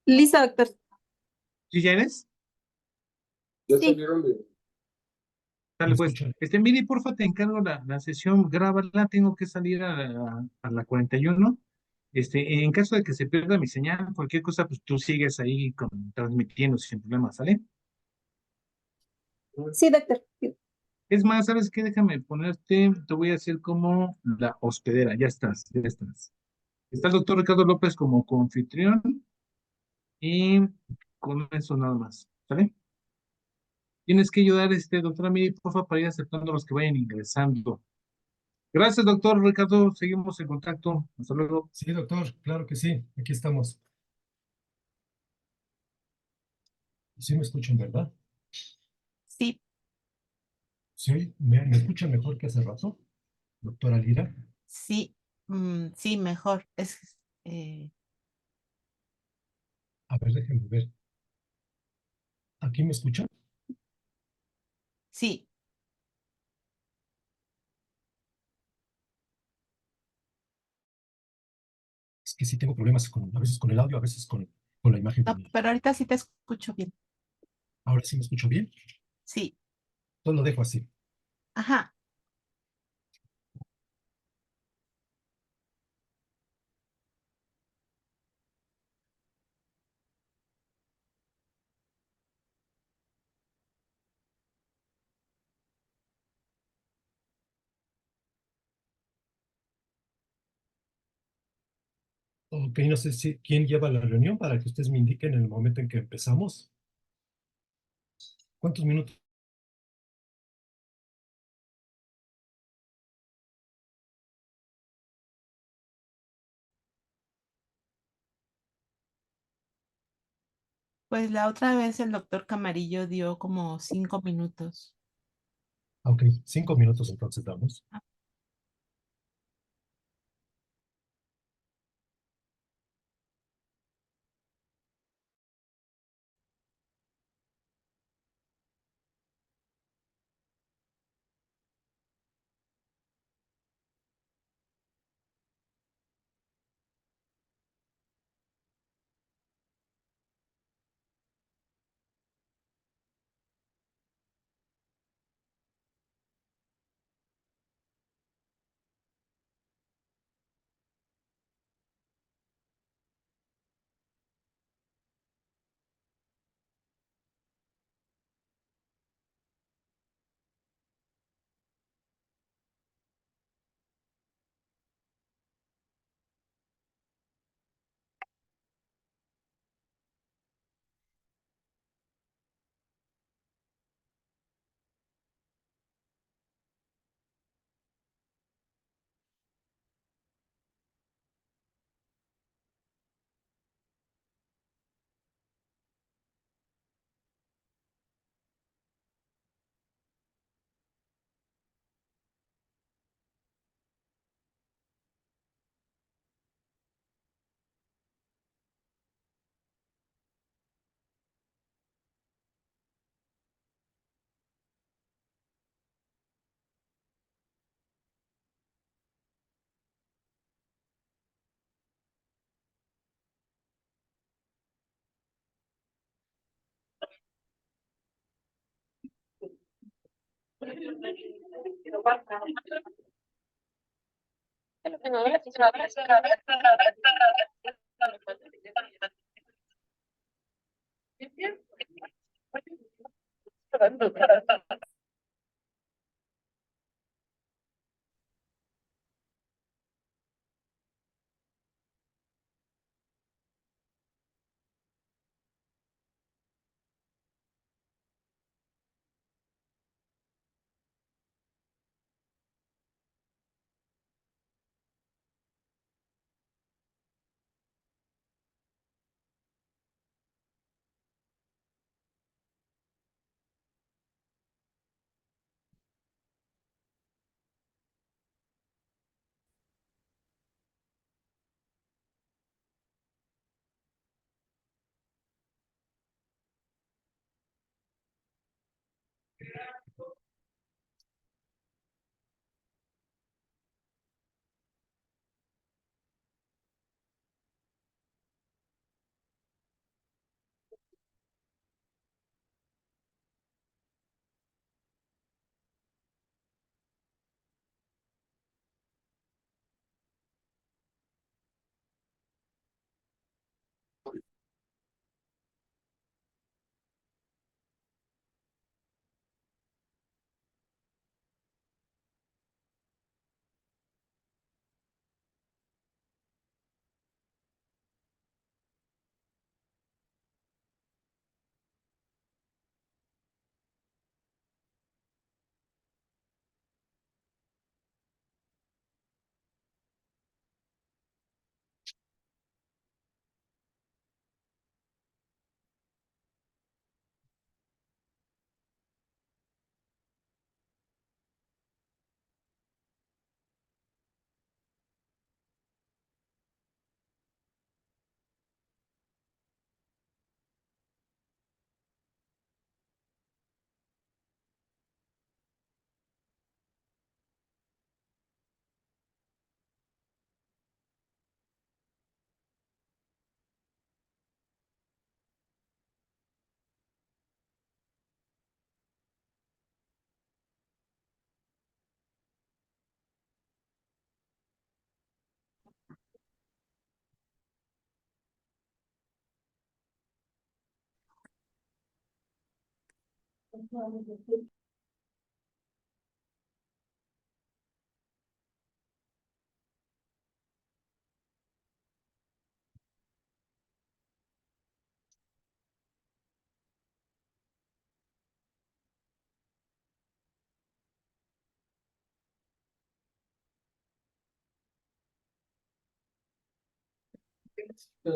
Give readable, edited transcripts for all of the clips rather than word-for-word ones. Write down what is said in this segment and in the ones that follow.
Lisa, doctor. ¿Sí ya eres? Ya Sí. salieron de. Dale, pues. Miri, porfa, te encargo la sesión, grábala, tengo que salir a la 41. En caso de que se pierda mi señal, cualquier cosa, pues tú sigues ahí transmitiendo sin problemas, ¿sale? Sí, doctor. Es más, ¿sabes qué? Déjame ponerte, te voy a hacer como la hospedera, ya estás, ya estás. Está el doctor Ricardo López como coanfitrión y con eso nada más, ¿sale? Tienes que ayudar, doctora Miri, porfa, para ir aceptando a los que vayan ingresando. Gracias, doctor Ricardo. Seguimos en contacto. Hasta luego. Sí, doctor, claro que sí. Aquí estamos. Sí me escuchan, ¿verdad? Sí. Sí, ¿me escuchan mejor que hace rato, doctora Lira? Sí, sí, mejor. A ver, déjenme ver. ¿Aquí me escuchan? Sí, Es que sí tengo problemas a veces con el audio, a veces con la imagen no, también. pero ahorita sí te escucho bien. ¿Ahora sí me escucho bien? Sí, Entonces lo dejo así. ajá. Ok, no sé si quién lleva la reunión para que ustedes me indiquen en el momento en que empezamos. ¿Cuántos minutos? Pues la otra vez el doctor Camarillo dio como 5 minutos. Ok, 5 minutos entonces damos.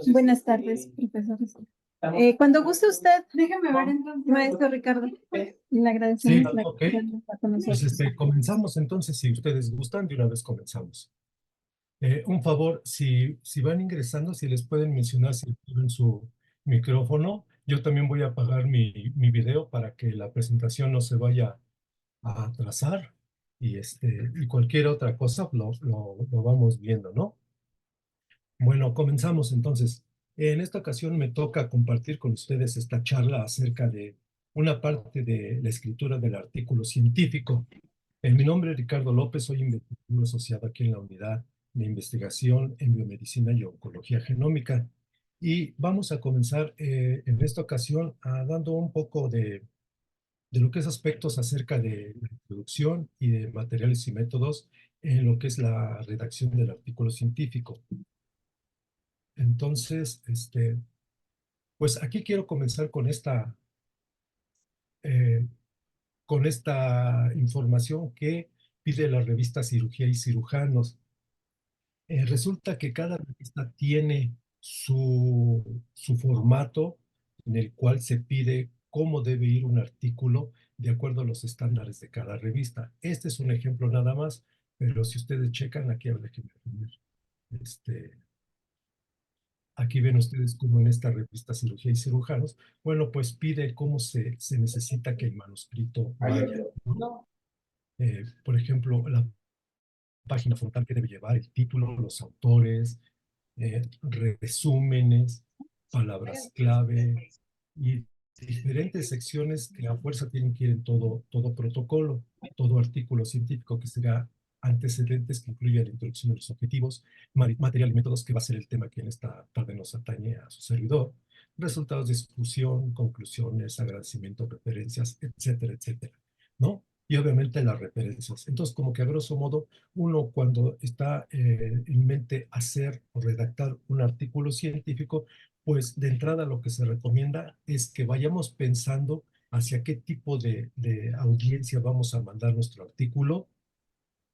Buenas tardes, profesores. Cuando guste usted, déjeme ver entonces. Maestro Ricardo, le agradecemos Sí, la ok. que está con Pues nosotros. comenzamos entonces, si ustedes gustan, de una vez comenzamos. Un favor, si van ingresando, si les pueden mencionar si tienen su micrófono, yo también voy a apagar mi video para que la presentación no se vaya a atrasar y cualquier otra cosa lo vamos viendo, ¿no? Bueno, comenzamos entonces. En esta ocasión me toca compartir con ustedes esta charla acerca de una parte de la escritura del artículo científico. Mi nombre es Ricardo López, soy investigador asociado aquí en la Unidad de Investigación en Biomedicina y Oncología Genómica. Y vamos a comenzar en esta ocasión dando un poco de lo que es aspectos acerca de la introducción y de materiales y métodos en lo que es la redacción del artículo científico. Entonces, pues aquí quiero comenzar eh, con esta información que pide la revista Cirugía y Cirujanos. Resulta que cada revista tiene su formato en el cual se pide cómo debe ir un artículo de acuerdo a los estándares de cada revista. Este es un ejemplo nada más, pero si ustedes checan, aquí habrá que ver, este, aquí ven ustedes como en esta revista Cirugía y Cirujanos, bueno, pues pide cómo se necesita que el manuscrito vaya, ¿no? Por ejemplo, la página frontal que debe llevar el título, los autores, resúmenes, palabras clave y diferentes secciones que a fuerza tienen que ir en todo protocolo, todo artículo científico que será antecedentes que incluya la introducción de los objetivos, material y métodos, que va a ser el tema que en esta tarde nos atañe a su servidor, resultados de discusión, conclusiones, agradecimientos, referencias, etcétera, etcétera, ¿no? Y obviamente las referencias. Entonces, como que a grosso modo, uno cuando está en mente hacer o redactar un artículo científico, pues de entrada lo que se recomienda es que vayamos pensando hacia qué tipo de audiencia vamos a mandar nuestro artículo,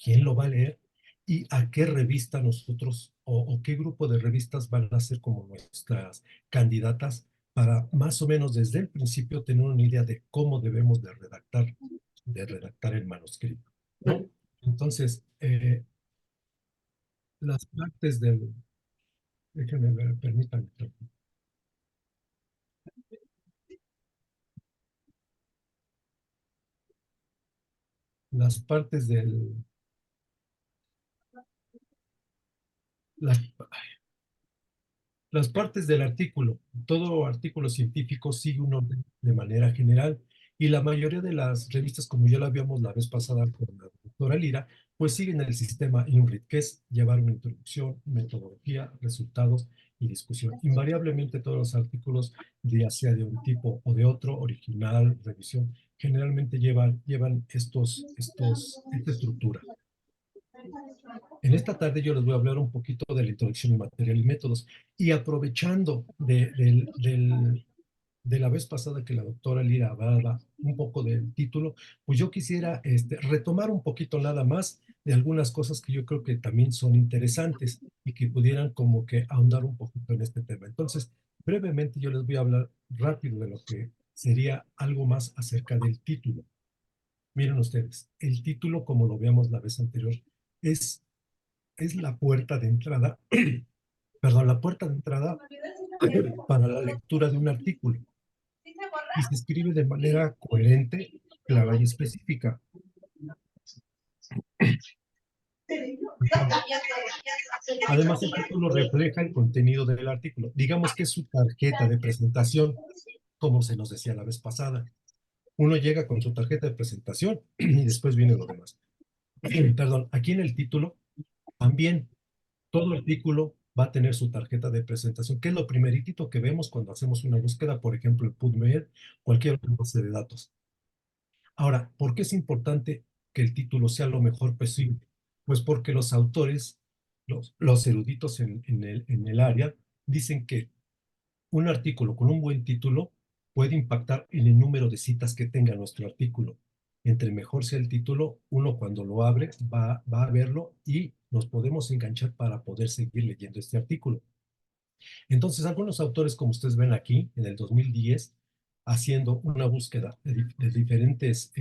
quién lo va a leer y a qué revista nosotros o qué grupo de revistas van a ser como nuestras candidatas para más o menos desde el principio tener una idea de cómo debemos de redactar el manuscrito, ¿no? Entonces, las partes déjenme ver, permítanme. Las partes las, las partes del artículo. Todo artículo científico sigue un orden de manera general y la mayoría de las revistas, como ya lo habíamos la vez pasada con la doctora Lira, pues siguen el sistema INRIT, que es llevar una introducción, metodología, resultados y discusión. Invariablemente todos los artículos, ya sea de un tipo o de otro, original, revisión, generalmente llevan esta estructura. En esta tarde yo les voy a hablar un poquito de la introducción y material y métodos. Y aprovechando de la vez pasada que la doctora Lira hablaba un poco del título, pues yo quisiera retomar un poquito nada más de algunas cosas que yo creo que también son interesantes y que pudieran como que ahondar un poquito en este tema. Entonces, brevemente yo les voy a hablar rápido de lo que sería algo más acerca del título. Miren ustedes, el título, como lo veamos la vez anterior, es la puerta de entrada, perdón, la puerta de entrada para la lectura de un artículo y se escribe de manera coherente, clara y específica. Además, el título refleja el contenido del artículo. Digamos que es su tarjeta de presentación, como se nos decía la vez pasada. Uno llega con su tarjeta de presentación y después viene lo demás. Perdón, aquí en el título también todo artículo va a tener su tarjeta de presentación, que es lo primeritito que vemos cuando hacemos una búsqueda, por ejemplo, en PubMed, cualquier otra base de datos. Ahora, ¿por qué es importante que el título sea lo mejor posible? Pues porque los autores, los eruditos en el área, dicen que un artículo con un buen título puede impactar en el número de citas que tenga nuestro artículo. Entre mejor sea el título, uno cuando lo abre va a verlo y nos podemos enganchar para poder seguir leyendo este artículo. Entonces, algunos autores, como ustedes ven aquí, en el 2010, haciendo una búsqueda de diferentes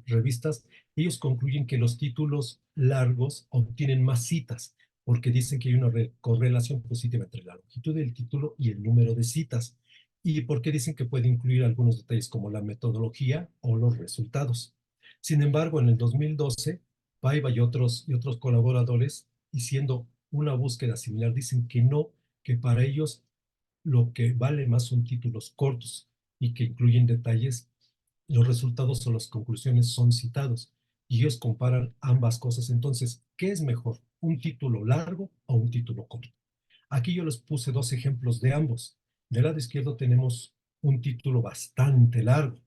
revistas, ellos concluyen que los títulos largos obtienen más citas, porque dicen que hay una correlación positiva entre la longitud del título y el número de citas, y porque dicen que puede incluir algunos detalles como la metodología o los resultados. Sin embargo, en el 2012, Paiva y otros colaboradores, haciendo una búsqueda similar, dicen que no, que para ellos lo que vale más son títulos cortos y que incluyen detalles. Los resultados o las conclusiones son citados y ellos comparan ambas cosas. Entonces, ¿qué es mejor? ¿Un título largo o un título corto? Aquí yo les puse dos ejemplos de ambos. Del lado izquierdo tenemos un título bastante largo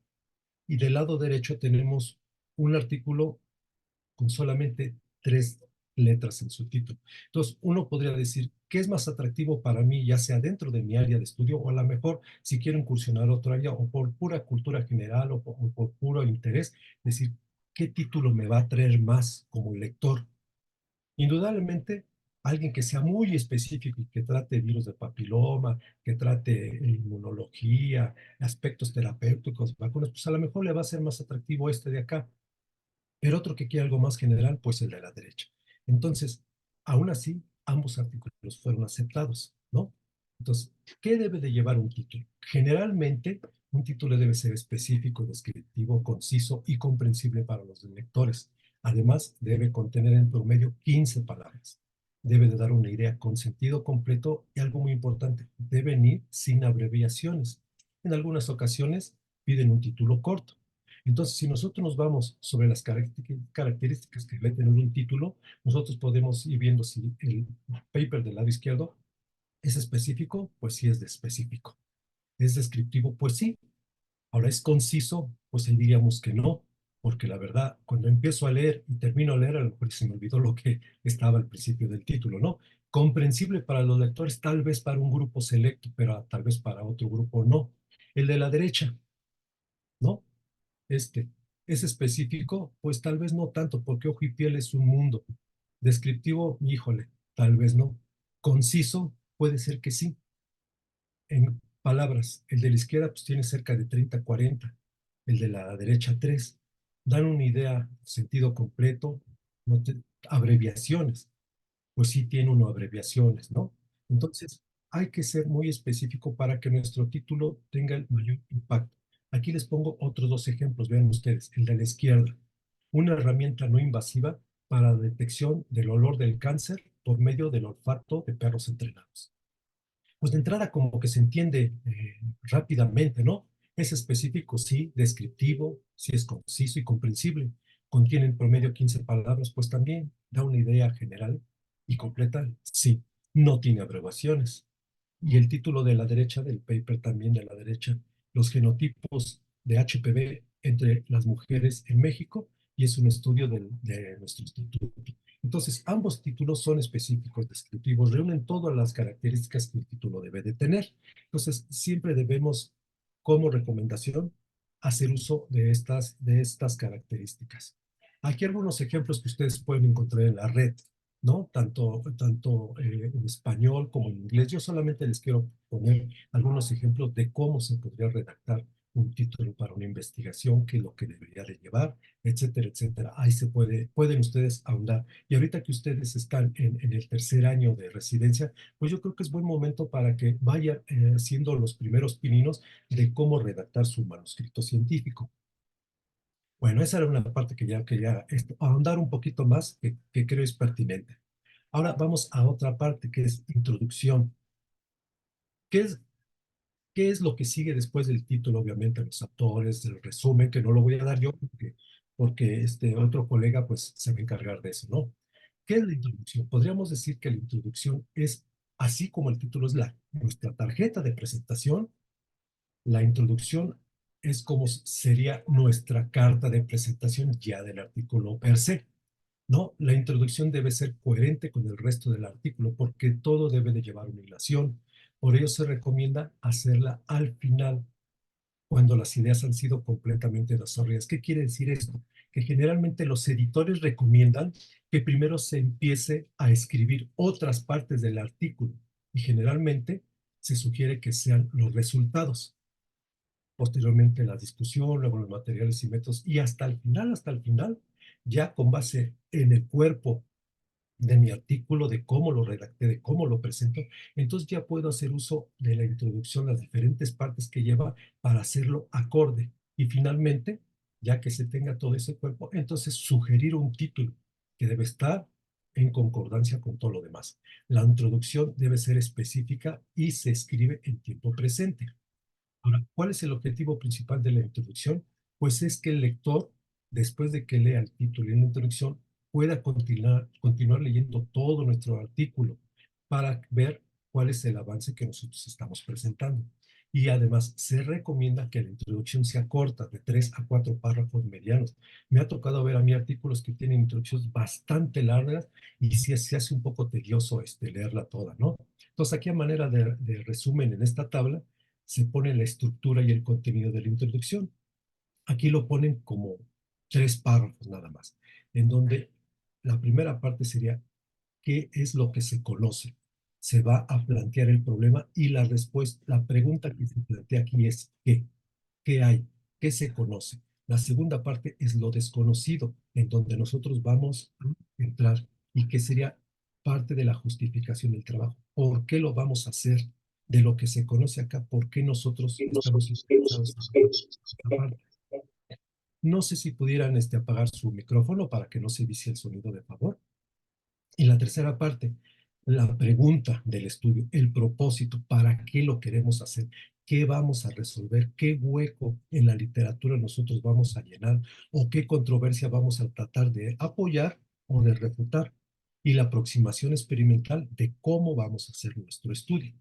y del lado derecho tenemos un artículo con solamente 3 letras en su título. Entonces, uno podría decir, ¿qué es más atractivo para mí, ya sea dentro de mi área de estudio o a lo mejor si quiero incursionar a otra área o por pura cultura general o por puro interés? Decir, ¿qué título me va a traer más como lector? Indudablemente, alguien que sea muy específico y que trate virus de papiloma, que trate inmunología, aspectos terapéuticos, vacunas, pues a lo mejor le va a ser más atractivo este de acá, pero otro que quiere algo más general, pues el de la derecha. Entonces, aún así, ambos artículos fueron aceptados, ¿no? Entonces, ¿qué debe de llevar un título? Generalmente, un título debe ser específico, descriptivo, conciso y comprensible para los lectores. Además, debe contener en promedio 15 palabras. Debe de dar una idea con sentido completo y algo muy importante, deben ir sin abreviaciones. En algunas ocasiones piden un título corto. Entonces, si nosotros nos vamos sobre las características que debe tener un título, nosotros podemos ir viendo si el paper del lado izquierdo es específico, pues sí es de específico. ¿Es descriptivo? Pues sí. Ahora, ¿es conciso? Pues ahí diríamos que no, porque la verdad, cuando empiezo a leer y termino a leer, a lo mejor se me olvidó lo que estaba al principio del título, ¿no? Comprensible para los lectores, tal vez para un grupo selecto, pero tal vez para otro grupo no. El de la derecha, ¿no? Este es específico, pues tal vez no tanto, porque ojo y piel es un mundo. Descriptivo, híjole, tal vez no. Conciso, puede ser que sí. En palabras, el de la izquierda pues tiene cerca de 30, 40, el de la derecha 3. Dan una idea, sentido completo, no abreviaciones, pues sí tiene uno abreviaciones, ¿no? Entonces, hay que ser muy específico para que nuestro título tenga el mayor impacto. Aquí les pongo otros dos ejemplos, vean ustedes, el de la izquierda, una herramienta no invasiva para la detección del olor del cáncer por medio del olfato de perros entrenados. Pues de entrada como que se entiende rápidamente, ¿no? Es específico, sí, descriptivo, sí es conciso y comprensible. Contiene en promedio 15 palabras, pues también da una idea general y completa, sí. No tiene abreviaciones. Y el título de la derecha del paper también de la derecha, los genotipos de HPV entre las mujeres en México, y es un estudio de nuestro instituto. Entonces, ambos títulos son específicos, descriptivos, reúnen todas las características que el título debe de tener. Entonces, siempre debemos, como recomendación, hacer uso de estas características. Aquí algunos ejemplos que ustedes pueden encontrar en la red, ¿no? Tanto en español como en inglés. Yo solamente les quiero poner algunos ejemplos de cómo se podría redactar un título para una investigación, qué es lo que debería de llevar, etcétera, etcétera. Ahí pueden ustedes ahondar. Y ahorita que ustedes están en el tercer año de residencia, pues yo creo que es buen momento para que vayan siendo los primeros pininos de cómo redactar su manuscrito científico. Bueno, esa era una parte que ya quería ahondar un poquito más, que creo es pertinente. Ahora vamos a otra parte que es introducción. ¿Qué es, qué es lo que sigue después del título? Obviamente los autores, el resumen, que no lo voy a dar yo porque este otro colega pues se va a encargar de eso, ¿no? ¿Qué es la introducción? Podríamos decir que la introducción es, así como el título es nuestra tarjeta de presentación, la introducción es como sería nuestra carta de presentación ya del artículo per se. No, la introducción debe ser coherente con el resto del artículo porque todo debe de llevar una hilación. Por ello se recomienda hacerla al final, cuando las ideas han sido completamente desarrolladas. ¿Qué quiere decir esto? Que generalmente los editores recomiendan que primero se empiece a escribir otras partes del artículo y generalmente se sugiere que sean los resultados. Posteriormente la discusión, luego los materiales y métodos y hasta el final, ya con base en el cuerpo de mi artículo, de cómo lo redacté, de cómo lo presento, entonces ya puedo hacer uso de la introducción, las diferentes partes que lleva para hacerlo acorde. Y finalmente, ya que se tenga todo ese cuerpo, entonces sugerir un título que debe estar en concordancia con todo lo demás. La introducción debe ser específica y se escribe en tiempo presente. Ahora, ¿cuál es el objetivo principal de la introducción? Pues es que el lector, después de que lea el título y la introducción, pueda continuar leyendo todo nuestro artículo para ver cuál es el avance que nosotros estamos presentando. Y además, se recomienda que la introducción sea corta, de 3 a 4 párrafos medianos. Me ha tocado ver a mí artículos que tienen introducciones bastante largas y sí se hace un poco tedioso leerla toda, ¿no? Entonces, aquí a manera de resumen en esta tabla, se pone la estructura y el contenido de la introducción. Aquí lo ponen como 3 párrafos nada más, en donde la primera parte sería qué es lo que se conoce. Se va a plantear el problema y la respuesta, la pregunta que se plantea aquí es ¿qué? ¿Qué hay? ¿Qué se conoce? La segunda parte es lo desconocido, en donde nosotros vamos a entrar y que sería parte de la justificación del trabajo. ¿Por qué lo vamos a hacer? De lo que se conoce acá, ¿por qué nosotros estamos interesados en esta parte? No sé si pudieran apagar su micrófono para que no se vicie el sonido, de favor. Y la tercera parte, la pregunta del estudio, el propósito, ¿para qué lo queremos hacer? ¿Qué vamos a resolver? ¿Qué hueco en la literatura nosotros vamos a llenar? ¿O qué controversia vamos a tratar de apoyar o de refutar? Y la aproximación experimental de cómo vamos a hacer nuestro estudio.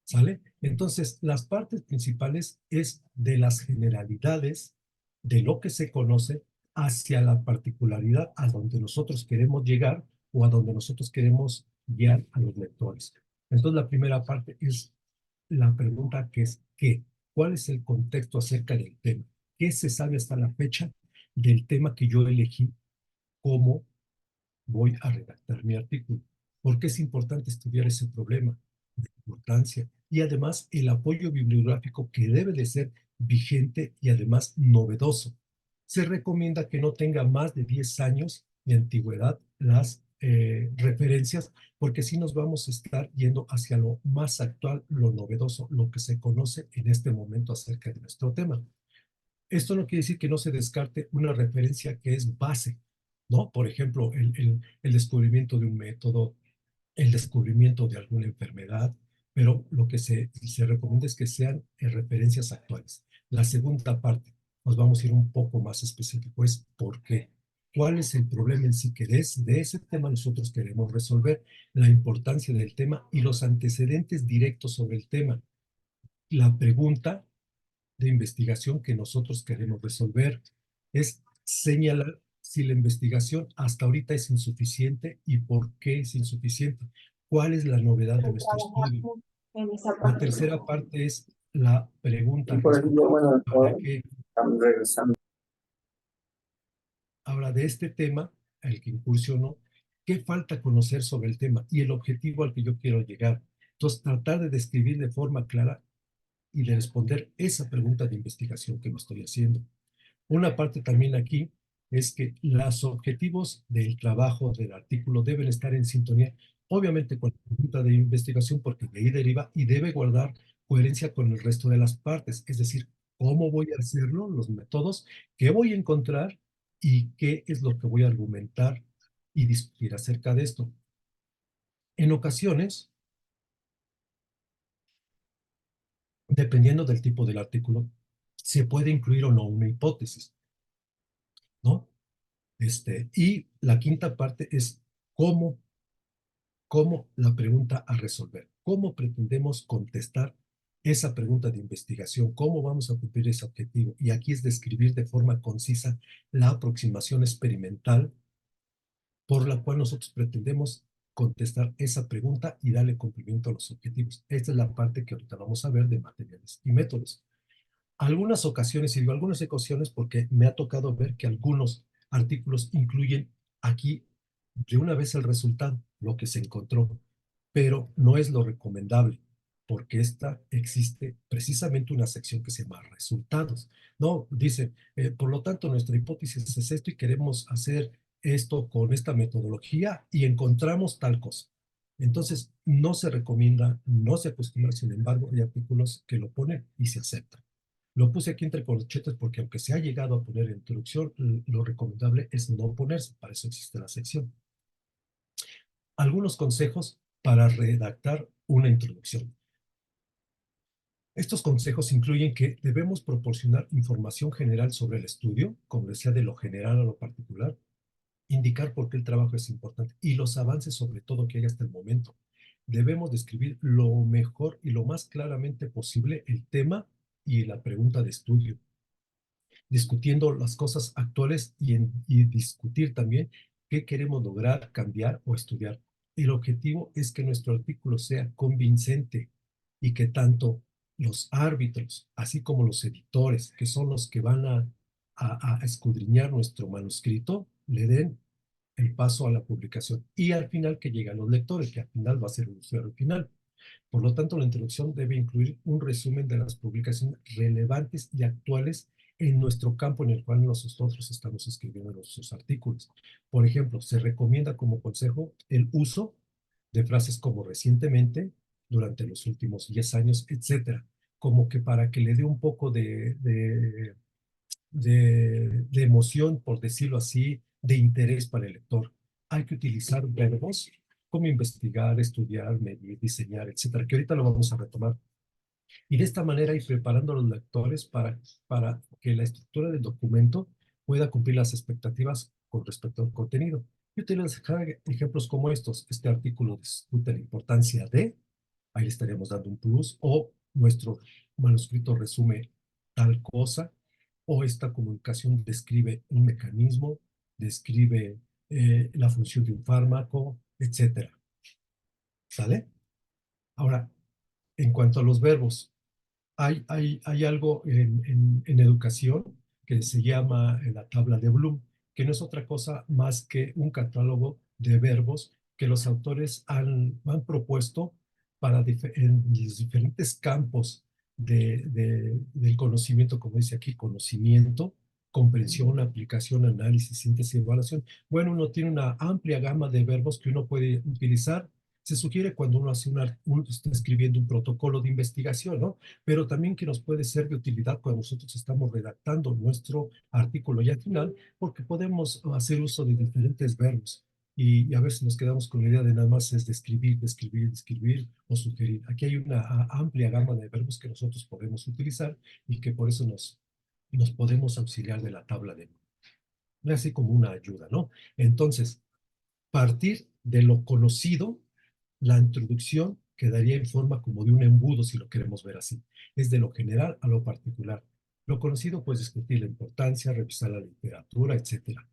¿Sale? Entonces, las partes principales es de las generalidades de lo que se conoce hacia la particularidad a donde nosotros queremos llegar o a donde nosotros queremos guiar a los lectores. Entonces, la primera parte es la pregunta que es ¿qué? ¿Cuál es el contexto acerca del tema? ¿Qué se sabe hasta la fecha del tema que yo elegí como voy a redactar mi artículo? ¿Por qué es importante estudiar ese problema de importancia? Y además el apoyo bibliográfico que debe de ser vigente y además novedoso. Se recomienda que no tenga más de 10 años de antigüedad las referencias, porque si nos vamos a estar yendo hacia lo más actual, lo novedoso, lo que se conoce en este momento acerca de nuestro tema. Esto no quiere decir que no se descarte una referencia que es base, ¿no? Por ejemplo, el descubrimiento de un método, el descubrimiento de alguna enfermedad, pero lo que se recomienda es que sean referencias actuales. La segunda parte, nos vamos a ir un poco más específico, es ¿por qué? ¿Cuál es el problema en sí que de ese tema nosotros queremos resolver? La importancia del tema y los antecedentes directos sobre el tema. La pregunta de investigación que nosotros queremos resolver es señalar si la investigación hasta ahorita es insuficiente y por qué es insuficiente. ¿Cuál es la novedad de nuestro estudio? La tercera parte es la pregunta Por ejemplo, respecto bueno, a para qué. estamos regresando. Ahora, de este tema, al que incursionó, ¿qué falta conocer sobre el tema? Y el objetivo al que yo quiero llegar. Entonces, tratar de describir de forma clara y de responder esa pregunta de investigación que me estoy haciendo. Una parte también aquí es que los objetivos del trabajo del artículo deben estar en sintonía, obviamente con la pregunta de investigación, porque de ahí deriva y debe guardar coherencia con el resto de las partes, es decir, cómo voy a hacerlo, los métodos, qué voy a encontrar y qué es lo que voy a argumentar y discutir acerca de esto. En ocasiones, dependiendo del tipo del artículo, se puede incluir o no una hipótesis, ¿no? Y la quinta parte es cómo la pregunta a resolver, cómo pretendemos contestar esa pregunta de investigación, cómo vamos a cumplir ese objetivo. Y aquí es describir de forma concisa la aproximación experimental por la cual nosotros pretendemos contestar esa pregunta y darle cumplimiento a los objetivos. Esta es la parte que ahorita vamos a ver de materiales y métodos. Algunas ocasiones, y digo algunas ocasiones porque me ha tocado ver que algunos artículos incluyen aquí de una vez el resultado, lo que se encontró, pero no es lo recomendable, porque esta existe precisamente una sección que se llama resultados. No, dice, por lo tanto, nuestra hipótesis es esto y queremos hacer esto con esta metodología y encontramos tal cosa. Entonces, no se recomienda, no se acostumbra, sin embargo, hay artículos que lo ponen y se aceptan. Lo puse aquí entre corchetes porque aunque se ha llegado a poner en introducción, lo recomendable es no ponerse, para eso existe la sección. Algunos consejos para redactar una introducción. Estos consejos incluyen que debemos proporcionar información general sobre el estudio, como decía, de lo general a lo particular, indicar por qué el trabajo es importante y los avances sobre todo que hay hasta el momento. Debemos describir lo mejor y lo más claramente posible el tema y la pregunta de estudio, discutiendo las cosas actuales y discutir también qué queremos lograr, cambiar o estudiar. El objetivo es que nuestro artículo sea convincente y que tanto los árbitros, así como los editores, que son los que van a escudriñar nuestro manuscrito, le den el paso a la publicación. Y al final que lleguen los lectores, que al final va a ser el usuario final. Por lo tanto, la introducción debe incluir un resumen de las publicaciones relevantes y actuales en nuestro campo en el cual nosotros estamos escribiendo nuestros artículos. Por ejemplo, se recomienda como consejo el uso de frases como recientemente, durante los últimos 10 años, etcétera, como que para que le dé un poco de emoción, por decirlo así, de interés para el lector. Hay que utilizar verbos como investigar, estudiar, medir, diseñar, etcétera, que ahorita lo vamos a retomar. Y de esta manera ir preparando a los lectores para que la estructura del documento pueda cumplir las expectativas con respecto al contenido. Yo te voy a dejar ejemplos como estos. Este artículo discute la importancia de, ahí le estaríamos dando un plus, o nuestro manuscrito resume tal cosa, o esta comunicación describe un mecanismo, describe la función de un fármaco, etcétera. ¿Sale? Ahora, en cuanto a los verbos, hay algo en educación que se llama la tabla de Bloom, que no es otra cosa más que un catálogo de verbos que los autores han propuesto en los diferentes campos del conocimiento, como dice aquí, conocimiento, comprensión, aplicación, análisis, síntesis y evaluación. Bueno, uno tiene una amplia gama de verbos que uno puede utilizar. Se sugiere cuando uno uno está escribiendo un protocolo de investigación, ¿no? Pero también que nos puede ser de utilidad cuando nosotros estamos redactando nuestro artículo ya final, porque podemos hacer uso de diferentes verbos. Y a veces nos quedamos con la idea de nada más es describir, describir, describir o sugerir. Aquí hay una amplia gama de verbos que nosotros podemos utilizar y que por eso nos podemos auxiliar de la tabla de así como una ayuda, ¿no? Entonces, partir de lo conocido, la introducción quedaría en forma como de un embudo, si lo queremos ver así. Es de lo general a lo particular. Lo conocido, pues discutir la importancia, revisar la literatura, etcétera.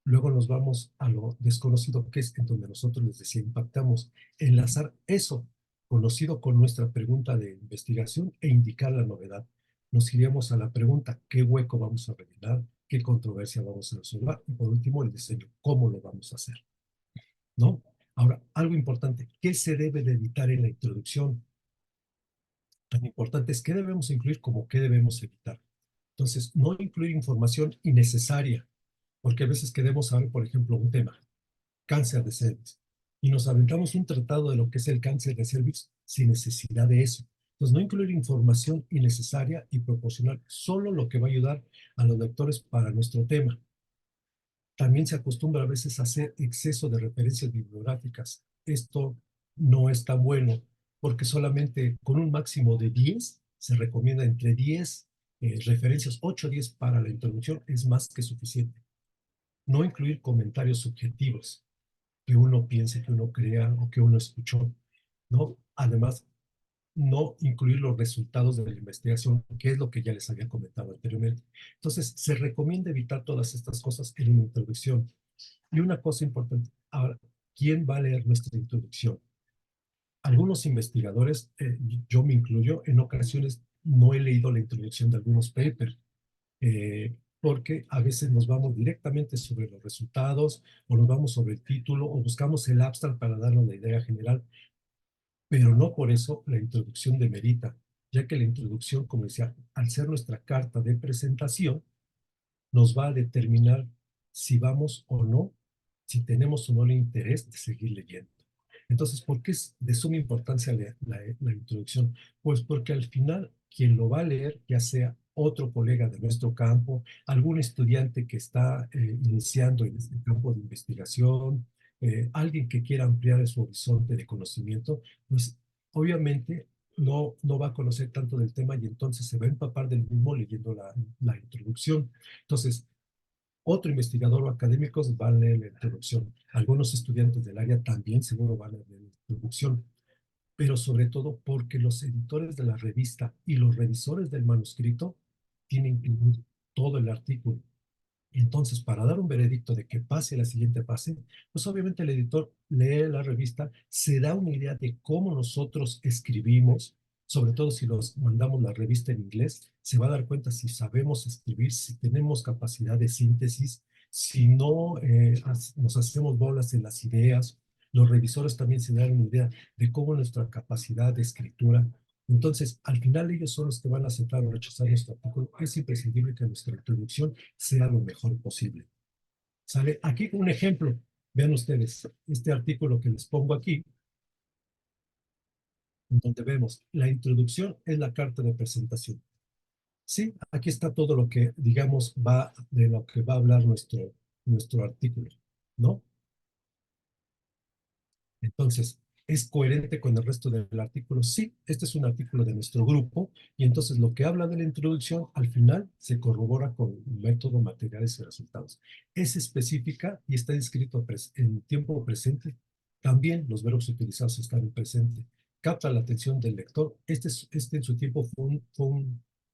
Luego nos vamos a lo desconocido, que es en donde nosotros les decía, impactamos, enlazar eso conocido con nuestra pregunta de investigación e indicar la novedad. Nos iríamos a la pregunta, ¿qué hueco vamos a rellenar? ¿Qué controversia vamos a resolver? Y por último, el diseño, ¿cómo lo vamos a hacer? ¿No? Ahora, algo importante, ¿qué se debe de evitar en la introducción? Tan importante es qué debemos incluir como qué debemos evitar. Entonces, no incluir información innecesaria, porque a veces queremos saber, por ejemplo, un tema, cáncer de cervix, y nos aventamos un tratado de lo que es el cáncer de cervix sin necesidad de eso. Entonces, no incluir información innecesaria y proporcionar solo lo que va a ayudar a los lectores para nuestro tema. También se acostumbra a veces a hacer exceso de referencias bibliográficas. Esto no es tan bueno porque solamente con un máximo de 10, se recomienda entre 10 referencias, 8 o 10 para la introducción, es más que suficiente. No incluir comentarios subjetivos que uno piense, que uno crea o que uno escuchó, ¿no? Además, no incluir los resultados de la investigación, que es lo que ya les había comentado anteriormente. Entonces, se recomienda evitar todas estas cosas en una introducción. Y una cosa importante, ahora, ¿quién va a leer nuestra introducción? Algunos investigadores, yo me incluyo, en ocasiones no he leído la introducción de algunos papers, porque a veces nos vamos directamente sobre los resultados, o nos vamos sobre el título, o buscamos el abstract para darnos la idea general, pero no por eso la introducción demerita, ya que la introducción, como decía, al ser nuestra carta de presentación, nos va a determinar si vamos o no, si tenemos o no el interés de seguir leyendo. Entonces, ¿por qué es de suma importancia la introducción? Pues porque al final quien lo va a leer, ya sea otro colega de nuestro campo, algún estudiante que está iniciando en este campo de investigación, alguien que quiera ampliar su horizonte de conocimiento, pues obviamente no va a conocer tanto del tema y entonces se va a empapar del mismo leyendo la introducción. Entonces, otro investigador o académicos van a leer la introducción. Algunos estudiantes del área también seguro van a leer la introducción, pero sobre todo porque los editores de la revista y los revisores del manuscrito tienen que leer todo el artículo. Entonces, para dar un veredicto de que pase a la siguiente fase, pues obviamente el editor lee la revista, se da una idea de cómo nosotros escribimos, sobre todo si los mandamos la revista en inglés, se va a dar cuenta si sabemos escribir, si tenemos capacidad de síntesis, si no nos hacemos bolas en las ideas. Los revisores también se dan una idea de cómo nuestra capacidad de escritura. Entonces, al final ellos son los que van a aceptar o rechazar nuestro artículo. Es imprescindible que nuestra introducción sea lo mejor posible. ¿Sale? Aquí un ejemplo. Vean ustedes este artículo que les pongo aquí, en donde vemos la introducción es la carta de presentación. Sí, aquí está todo lo que, digamos, va de lo que va a hablar nuestro artículo, ¿no? Entonces, ¿es coherente con el resto del artículo? Sí, este es un artículo de nuestro grupo y entonces lo que habla de la introducción al final se corrobora con método, materiales y resultados. Es específica y está escrito en tiempo presente. También los verbos utilizados están en presente. Capta la atención del lector. Este en su tiempo fue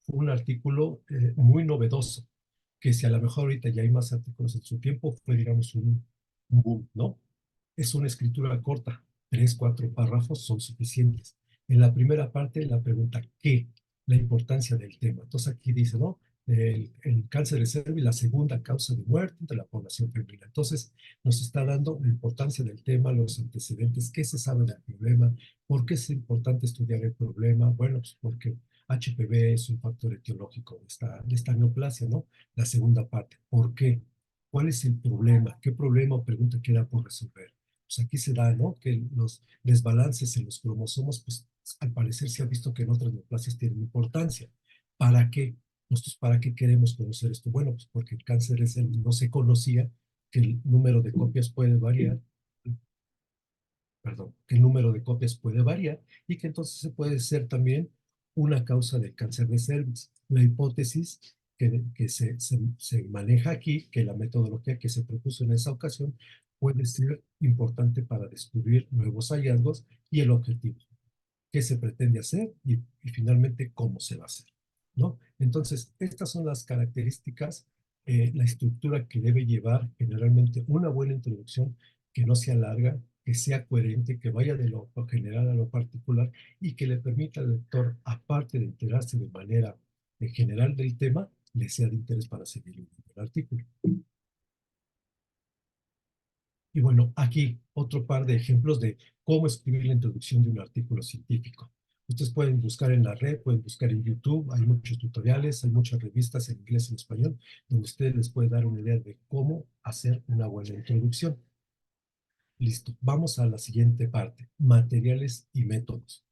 un artículo muy novedoso, que si a lo mejor ahorita ya hay más artículos en su tiempo, fue digamos un boom, ¿no? Es una escritura corta, 3, 4 párrafos son suficientes. En la primera parte, la pregunta ¿qué? La importancia del tema. Entonces aquí dice, ¿no? El cáncer de cervix, la segunda causa de muerte entre la población femenina. Entonces nos está dando la importancia del tema, los antecedentes, qué se sabe del problema, por qué es importante estudiar el problema. Bueno, pues porque HPV es un factor etiológico de esta neoplasia, ¿no? La segunda parte, ¿por qué? ¿Cuál es el problema? ¿Qué problema o pregunta queda por resolver? Pues aquí se da, ¿no? Que los desbalances en los cromosomos, pues al parecer se ha visto que en otras neoplasias tienen importancia. ¿Para qué? Nosotros, ¿para qué queremos conocer esto? Bueno, pues porque el cáncer no se conocía que el número de copias puede variar, perdón, que el número de copias puede variar y que entonces se puede ser también una causa del cáncer de cervix. La hipótesis que se maneja aquí, que la metodología que se propuso en esa ocasión puede ser importante para descubrir nuevos hallazgos y el objetivo, qué se pretende hacer y finalmente cómo se va a hacer, ¿no? Entonces, estas son las características, la estructura que debe llevar generalmente una buena introducción, que no sea larga, que sea coherente, que vaya de lo general a lo particular y que le permita al lector, aparte de enterarse de manera general del tema, le sea de interés para seguir leyendo el artículo. Y bueno, aquí otro par de ejemplos de cómo escribir la introducción de un artículo científico. Ustedes pueden buscar en la red, pueden buscar en YouTube, hay muchos tutoriales, hay muchas revistas en inglés y en español, donde ustedes les pueden dar una idea de cómo hacer una buena introducción. Listo, vamos a la siguiente parte, materiales y métodos.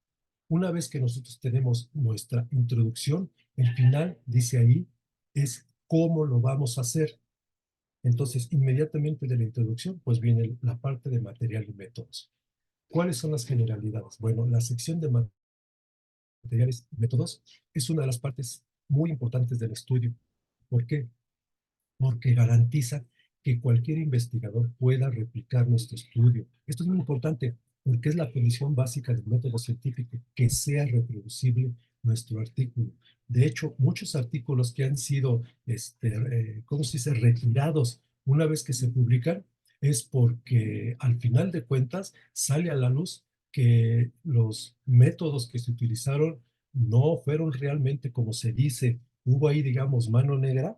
Una vez que nosotros tenemos nuestra introducción, el final, dice ahí, es cómo lo vamos a hacer. Entonces, inmediatamente de la introducción, pues viene la parte de material y métodos. ¿Cuáles son las generalidades? Bueno, la sección de materiales y métodos es una de las partes muy importantes del estudio. ¿Por qué? Porque garantiza que cualquier investigador pueda replicar nuestro estudio. Esto es muy importante porque es la condición básica del método científico, que sea reproducible nuestro artículo. De hecho, muchos artículos que han sido, ¿cómo se dice?, retirados una vez que se publican, es porque al final de cuentas sale a la luz que los métodos que se utilizaron no fueron realmente como se dice, hubo ahí, digamos, mano negra,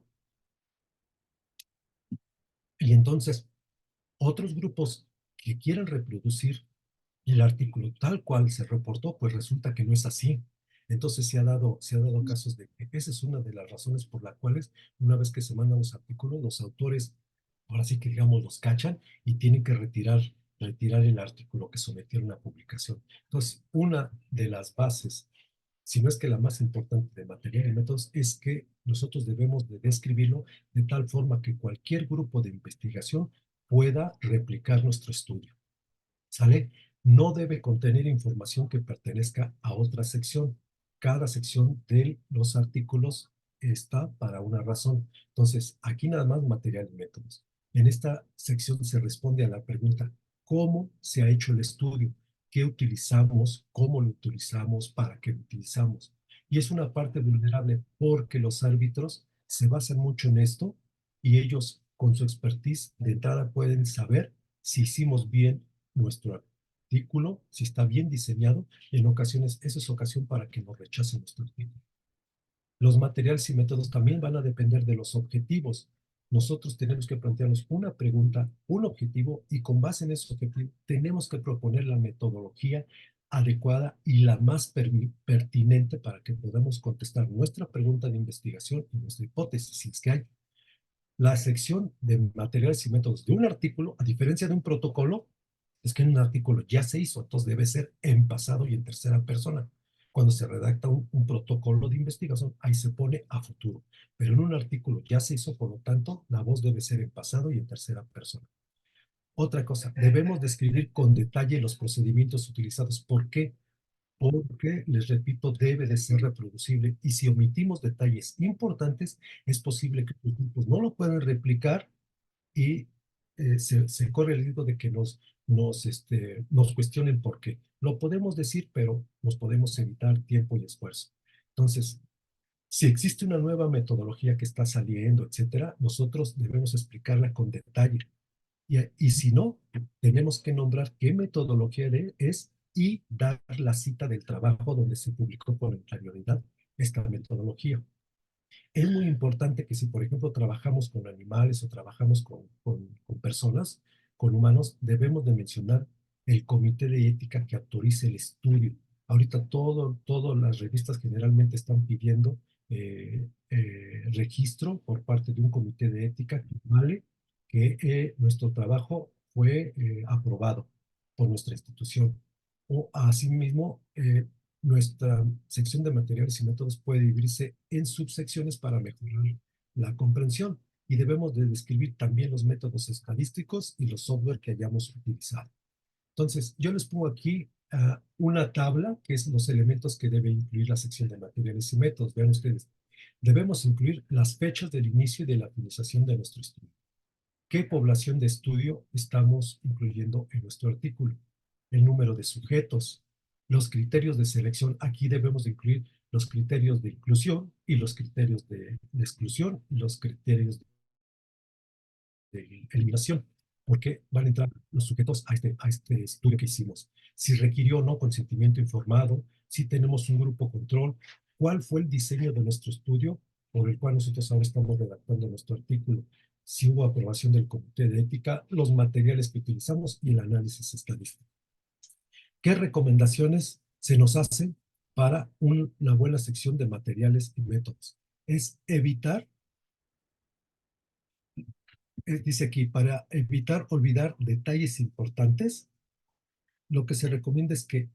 y entonces otros grupos que quieren reproducir el artículo tal cual se reportó, pues resulta que no es así. Entonces se ha dado casos de que esa es una de las razones por las cuales una vez que se mandan los artículos, los autores, ahora sí que digamos, los cachan y tienen que retirar el artículo que sometieron a publicación. Entonces, una de las bases, si no es que la más importante de material y métodos, es que nosotros debemos de describirlo de tal forma que cualquier grupo de investigación pueda replicar nuestro estudio. ¿Sale? No debe contener información que pertenezca a otra sección. Cada sección de los artículos está para una razón. Entonces, aquí nada más material y métodos. En esta sección se responde a la pregunta, ¿cómo se ha hecho el estudio? ¿Qué utilizamos? ¿Cómo lo utilizamos? ¿Para qué lo utilizamos? Y es una parte vulnerable porque los árbitros se basan mucho en esto y ellos con su expertise de entrada pueden saber si hicimos bien nuestro artículo, si está bien diseñado, en ocasiones esa es ocasión para que nos rechacen nuestro artículo. Los materiales y métodos también van a depender de los objetivos. Nosotros tenemos que plantearnos una pregunta, un objetivo, y con base en ese objetivo tenemos que proponer la metodología adecuada y la más pertinente para que podamos contestar nuestra pregunta de investigación y nuestra hipótesis, si es que hay. La sección de materiales y métodos de un artículo, a diferencia de un protocolo, es que en un artículo ya se hizo, entonces debe ser en pasado y en tercera persona. Cuando se redacta un protocolo de investigación, ahí se pone a futuro. Pero en un artículo ya se hizo, por lo tanto, la voz debe ser en pasado y en tercera persona. Otra cosa, debemos describir con detalle los procedimientos utilizados. ¿Por qué? Porque, les repito, debe de ser reproducible. Y si omitimos detalles importantes, es posible que los grupos no lo puedan replicar y se corre el riesgo de que nos cuestionen por qué. Lo podemos decir, pero nos podemos evitar tiempo y esfuerzo. Entonces, si existe una nueva metodología que está saliendo, etcétera, nosotros debemos explicarla con detalle. Y si no, tenemos que nombrar qué metodología es y dar la cita del trabajo donde se publicó con anterioridad esta metodología. Es muy importante que si, por ejemplo, trabajamos con animales o trabajamos con personas, con humanos, debemos de mencionar el comité de ética que autorice el estudio. Ahorita todas las revistas generalmente están pidiendo registro por parte de un comité de ética que vale que nuestro trabajo fue aprobado por nuestra institución. O asimismo, nuestra sección de materiales y métodos puede dividirse en subsecciones para mejorar la comprensión y debemos de describir también los métodos estadísticos y los software que hayamos utilizado. Entonces, yo les pongo aquí una tabla que es los elementos que debe incluir la sección de materiales y métodos. Vean ustedes, debemos incluir las fechas del inicio y de la finalización de nuestro estudio. ¿Qué población de estudio estamos incluyendo en nuestro artículo? El número de sujetos, los criterios de selección. Aquí debemos de incluir los criterios de inclusión y los criterios de exclusión y los criterios de eliminación, porque van a entrar los sujetos a este estudio que hicimos. Si requirió o no consentimiento informado, si tenemos un grupo control, cuál fue el diseño de nuestro estudio por el cual nosotros ahora estamos redactando nuestro artículo, si hubo aprobación del comité de ética, los materiales que utilizamos y el análisis estadístico. ¿Qué recomendaciones se nos hacen para una buena sección de materiales y métodos? Es evitar, dice aquí, para evitar olvidar detalles importantes, lo que se recomienda es que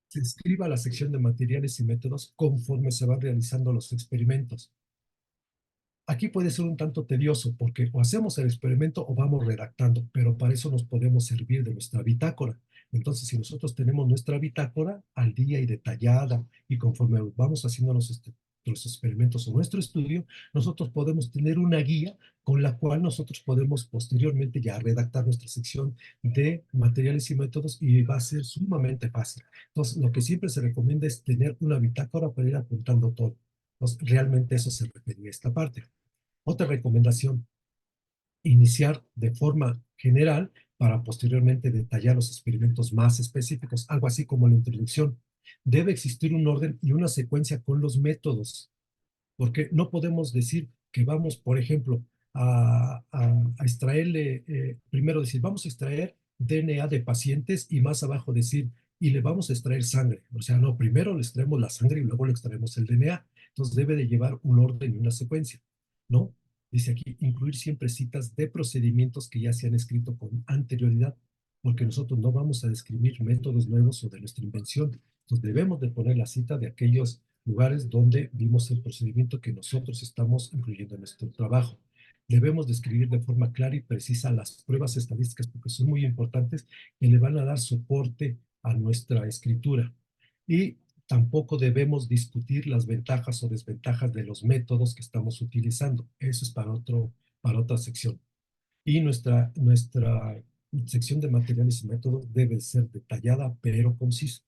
se escriba la sección de materiales y métodos conforme se van realizando los experimentos. Aquí puede ser un tanto tedioso porque o hacemos el experimento o vamos redactando, pero para eso nos podemos servir de nuestra bitácora. Entonces, si nosotros tenemos nuestra bitácora al día y detallada y conforme vamos haciendo nuestros experimentos o nuestro estudio, nosotros podemos tener una guía con la cual nosotros podemos posteriormente ya redactar nuestra sección de materiales y métodos y va a ser sumamente fácil. Entonces, lo que siempre se recomienda es tener una bitácora para ir apuntando todo. Entonces, realmente eso se refería a esta parte. Otra recomendación, iniciar de forma general para posteriormente detallar los experimentos más específicos, algo así como la introducción. Debe existir un orden y una secuencia con los métodos, porque no podemos decir que vamos, por ejemplo, a extraerle, primero decir, vamos a extraer DNA de pacientes y más abajo decir, y le vamos a extraer sangre. O sea, no, primero le extraemos la sangre y luego le extraemos el DNA. Entonces debe de llevar un orden y una secuencia, ¿no? Dice aquí, incluir siempre citas de procedimientos que ya se han escrito con anterioridad, porque nosotros no vamos a describir métodos nuevos o de nuestra invención. Entonces debemos de poner la cita de aquellos lugares donde vimos el procedimiento que nosotros estamos incluyendo en nuestro trabajo. Debemos describir de forma clara y precisa las pruebas estadísticas porque son muy importantes y le van a dar soporte a nuestra escritura. Y tampoco debemos discutir las ventajas o desventajas de los métodos que estamos utilizando. Eso es para otra sección. Y nuestra sección de materiales y métodos debe ser detallada pero concisa.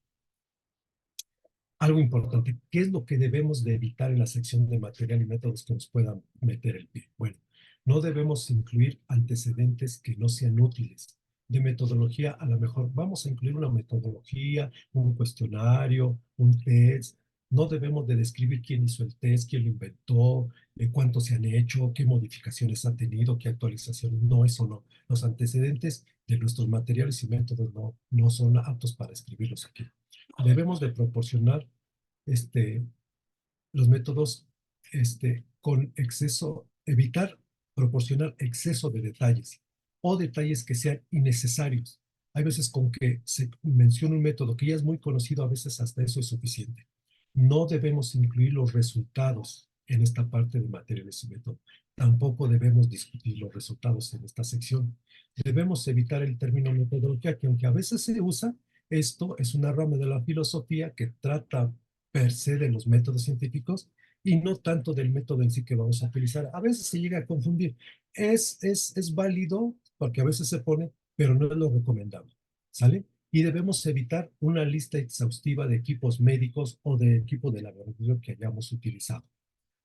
Algo importante, ¿qué es lo que debemos de evitar en la sección de material y métodos que nos puedan meter el pie? Bueno, no debemos incluir antecedentes que no sean útiles. De metodología, a lo mejor vamos a incluir una metodología, un cuestionario, un test. No debemos de describir quién hizo el test, quién lo inventó, cuántos se han hecho, qué modificaciones ha tenido, qué actualizaciones. No, eso no. Los antecedentes de nuestros materiales y métodos no son aptos para escribirlos aquí. Debemos de proporcionar este, los métodos con exceso, evitar proporcionar exceso de detalles o detalles que sean innecesarios. Hay veces con que se menciona un método que ya es muy conocido, a veces hasta eso es suficiente. No debemos incluir los resultados en esta parte de materiales y métodos. Tampoco debemos discutir los resultados en esta sección. Debemos evitar el término metodología, que aunque a veces se usa, esto es una rama de la filosofía que trata per se de los métodos científicos y no tanto del método en sí que vamos a utilizar. A veces se llega a confundir. Es válido porque a veces se pone, pero no es lo recomendable. ¿Sale? Y debemos evitar una lista exhaustiva de equipos médicos o de equipo de laboratorio que hayamos utilizado,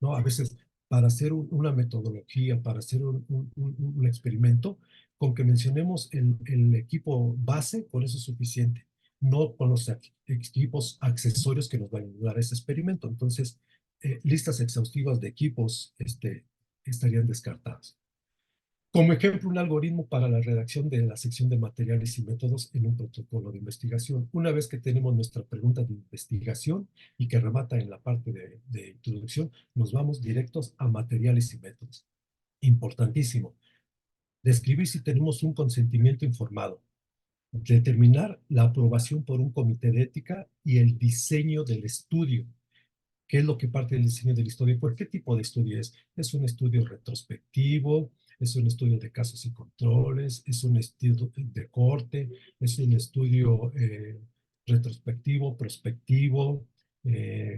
¿no? A veces para hacer una metodología, para hacer un experimento, con que mencionemos el equipo base, con eso es suficiente, no con los equipos accesorios que nos van a ayudar a ese experimento. Entonces, listas exhaustivas de equipos estarían descartadas. Como ejemplo, un algoritmo para la redacción de la sección de materiales y métodos en un protocolo de investigación. Una vez que tenemos nuestra pregunta de investigación y que remata en la parte de introducción, nos vamos directos a materiales y métodos. Importantísimo. Describir si tenemos un consentimiento informado. Determinar la aprobación por un comité de ética y el diseño del estudio. ¿Qué es lo que parte del diseño de la historia? ¿Por qué tipo de estudio es? ¿Es un estudio retrospectivo? ¿Es un estudio de casos y controles? ¿Es un estudio de corte? ¿Es un estudio retrospectivo, prospectivo,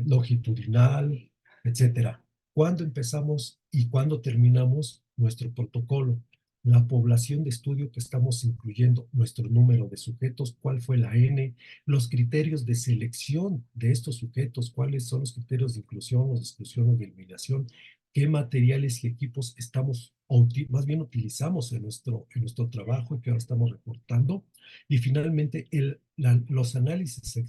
longitudinal, etcétera? ¿Cuándo empezamos y cuándo terminamos nuestro protocolo? La población de estudio que estamos incluyendo, nuestro número de sujetos, cuál fue la N, los criterios de selección de estos sujetos, cuáles son los criterios de inclusión o de exclusión o de eliminación, qué materiales y equipos estamos, o más bien utilizamos en nuestro trabajo y que ahora estamos reportando. Y finalmente, los análisis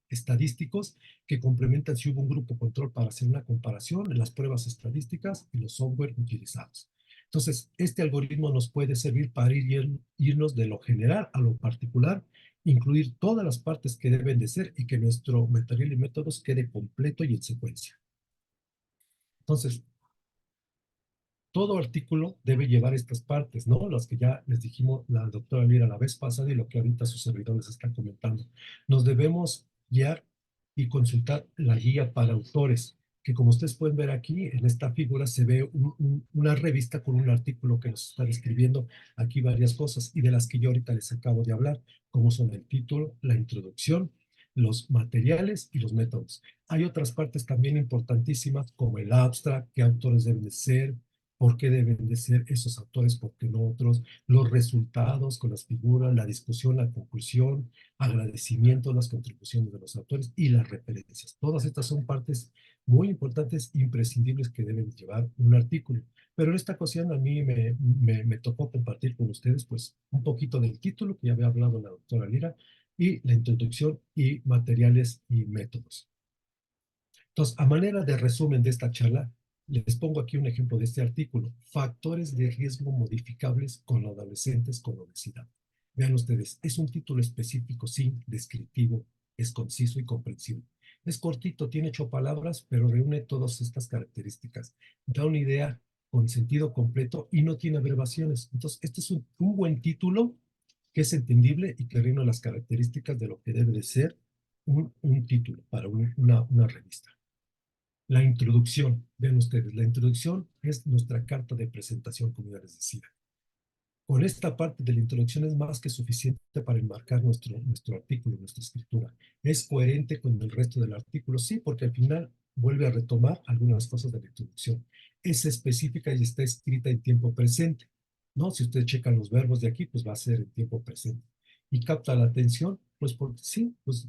estadísticos que complementan si hubo un grupo control para hacer una comparación en las pruebas estadísticas y los software utilizados. Entonces, este algoritmo nos puede servir para irnos de lo general a lo particular, incluir todas las partes que deben de ser y que nuestro material y métodos quede completo y en secuencia. Entonces, todo artículo debe llevar estas partes, ¿no? Las que ya les dijimos la doctora Lira la vez pasada y lo que ahorita sus servidores están comentando. Nos debemos guiar y consultar la guía para autores, que como ustedes pueden ver aquí, en esta figura se ve una revista con un artículo que nos está describiendo aquí varias cosas y de las que yo ahorita les acabo de hablar, como son el título, la introducción, los materiales y los métodos. Hay otras partes también importantísimas como el abstract, qué autores deben de ser, por qué deben de ser esos autores, por qué no otros, los resultados con las figuras, la discusión, la conclusión, agradecimiento, las contribuciones de los autores y las referencias. Todas estas son partes muy importantes, imprescindibles que deben llevar un artículo. Pero en esta ocasión a mí me tocó compartir con ustedes pues un poquito del título que ya había hablado la doctora Lira y la introducción y materiales y métodos. Entonces, a manera de resumen de esta charla, les pongo aquí un ejemplo de este artículo, factores de riesgo modificables con adolescentes con obesidad. Vean ustedes, es un título específico, sí, descriptivo, es conciso y comprensible. Es cortito, tiene 8 palabras, pero reúne todas estas características. Da una idea con sentido completo y no tiene abreviaciones. Entonces, este es un buen título que es entendible y que reúne las características de lo que debe de ser un título para una revista. La introducción, vean ustedes, la introducción es nuestra carta de presentación, como ya les decía. Con esta parte de la introducción es más que suficiente para enmarcar nuestro artículo, nuestra escritura. ¿Es coherente con el resto del artículo? Sí, porque al final vuelve a retomar algunas cosas de la introducción. Es específica y está escrita en tiempo presente, ¿no? Si ustedes checan los verbos de aquí, pues va a ser en tiempo presente. Y capta la atención, pues porque sí, pues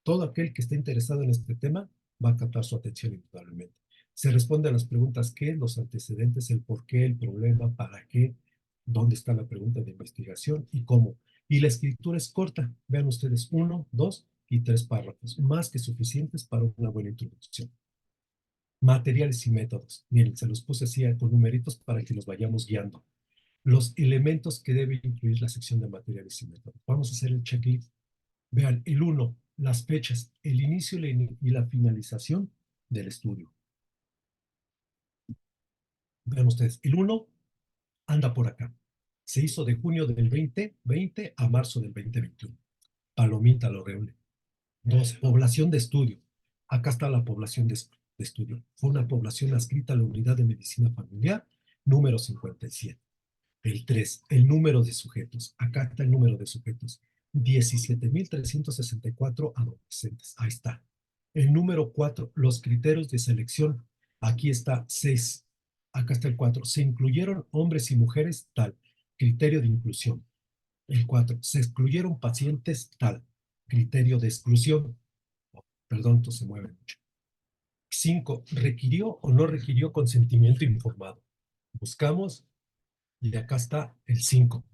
todo aquel que esté interesado en este tema va a captar su atención indudablemente. Se responde a las preguntas ¿qué? Los antecedentes, el por qué, el problema, para qué, dónde está la pregunta de investigación y cómo. Y la escritura es corta. Vean ustedes 1, 2 y 3 párrafos, más que suficientes para una buena introducción. Materiales y métodos. Miren, se los puse así con numeritos para que los vayamos guiando. Los elementos que debe incluir la sección de materiales y métodos. Vamos a hacer el checklist. Vean, el 1, las fechas, el inicio y la finalización del estudio. Vean ustedes, el 1 anda por acá. Se hizo de junio del 2020 a marzo del 2021. Palomita lo reúne. 2, población de estudio. Acá está la población de estudio. Fue una población adscrita a la unidad de medicina familiar, número 57. El 3, el número de sujetos. Acá está el número de sujetos. 17,364 adolescentes. Ahí está. El número 4, los criterios de selección. Aquí está 6. Acá está el 4. Se incluyeron hombres y mujeres tal. Criterio de inclusión. El 4. Se excluyeron pacientes tal. Criterio de exclusión. Oh, perdón, esto se mueve mucho. 5. ¿Requirió o no requirió consentimiento informado? Buscamos y acá está el 5.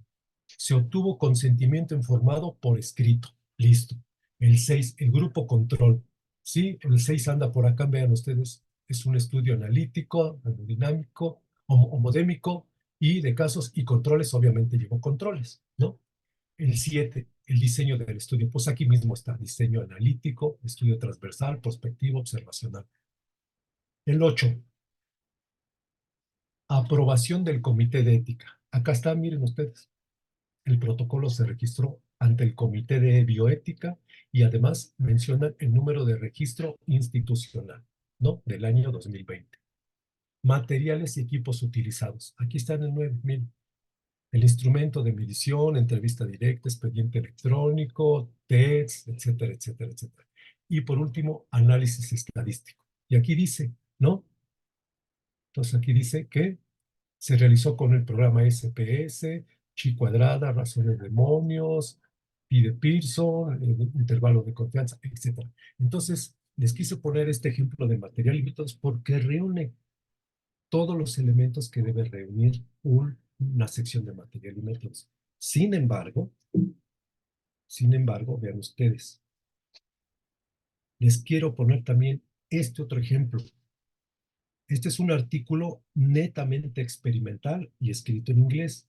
Se obtuvo consentimiento informado por escrito. Listo. El 6, el grupo control. Sí, el 6 anda por acá, vean ustedes. Es un estudio analítico, hemodinámico, homodémico y de casos y controles, obviamente llevó controles, ¿no? El 7, el diseño del estudio. Pues aquí mismo está, diseño analítico, estudio transversal, prospectivo, observacional. El 8, aprobación del comité de ética. Acá está, miren ustedes. El protocolo se registró ante el Comité de Bioética y además menciona el número de registro institucional, ¿no? Del año 2020. Materiales y equipos utilizados. Aquí están el 9,000. El instrumento de medición, entrevista directa, expediente electrónico, TEDS, etcétera, etcétera, etcétera. Y por último, análisis estadístico. Y aquí dice, ¿no? Entonces aquí dice que se realizó con el programa SPS, chi cuadrada, razones de demonios, pi de Pearson, intervalo de confianza, etc. Entonces, les quise poner este ejemplo de material y métodos porque reúne todos los elementos que debe reunir una sección de material y métodos. Sin embargo, vean ustedes, les quiero poner también este otro ejemplo. Este es un artículo netamente experimental y escrito en inglés.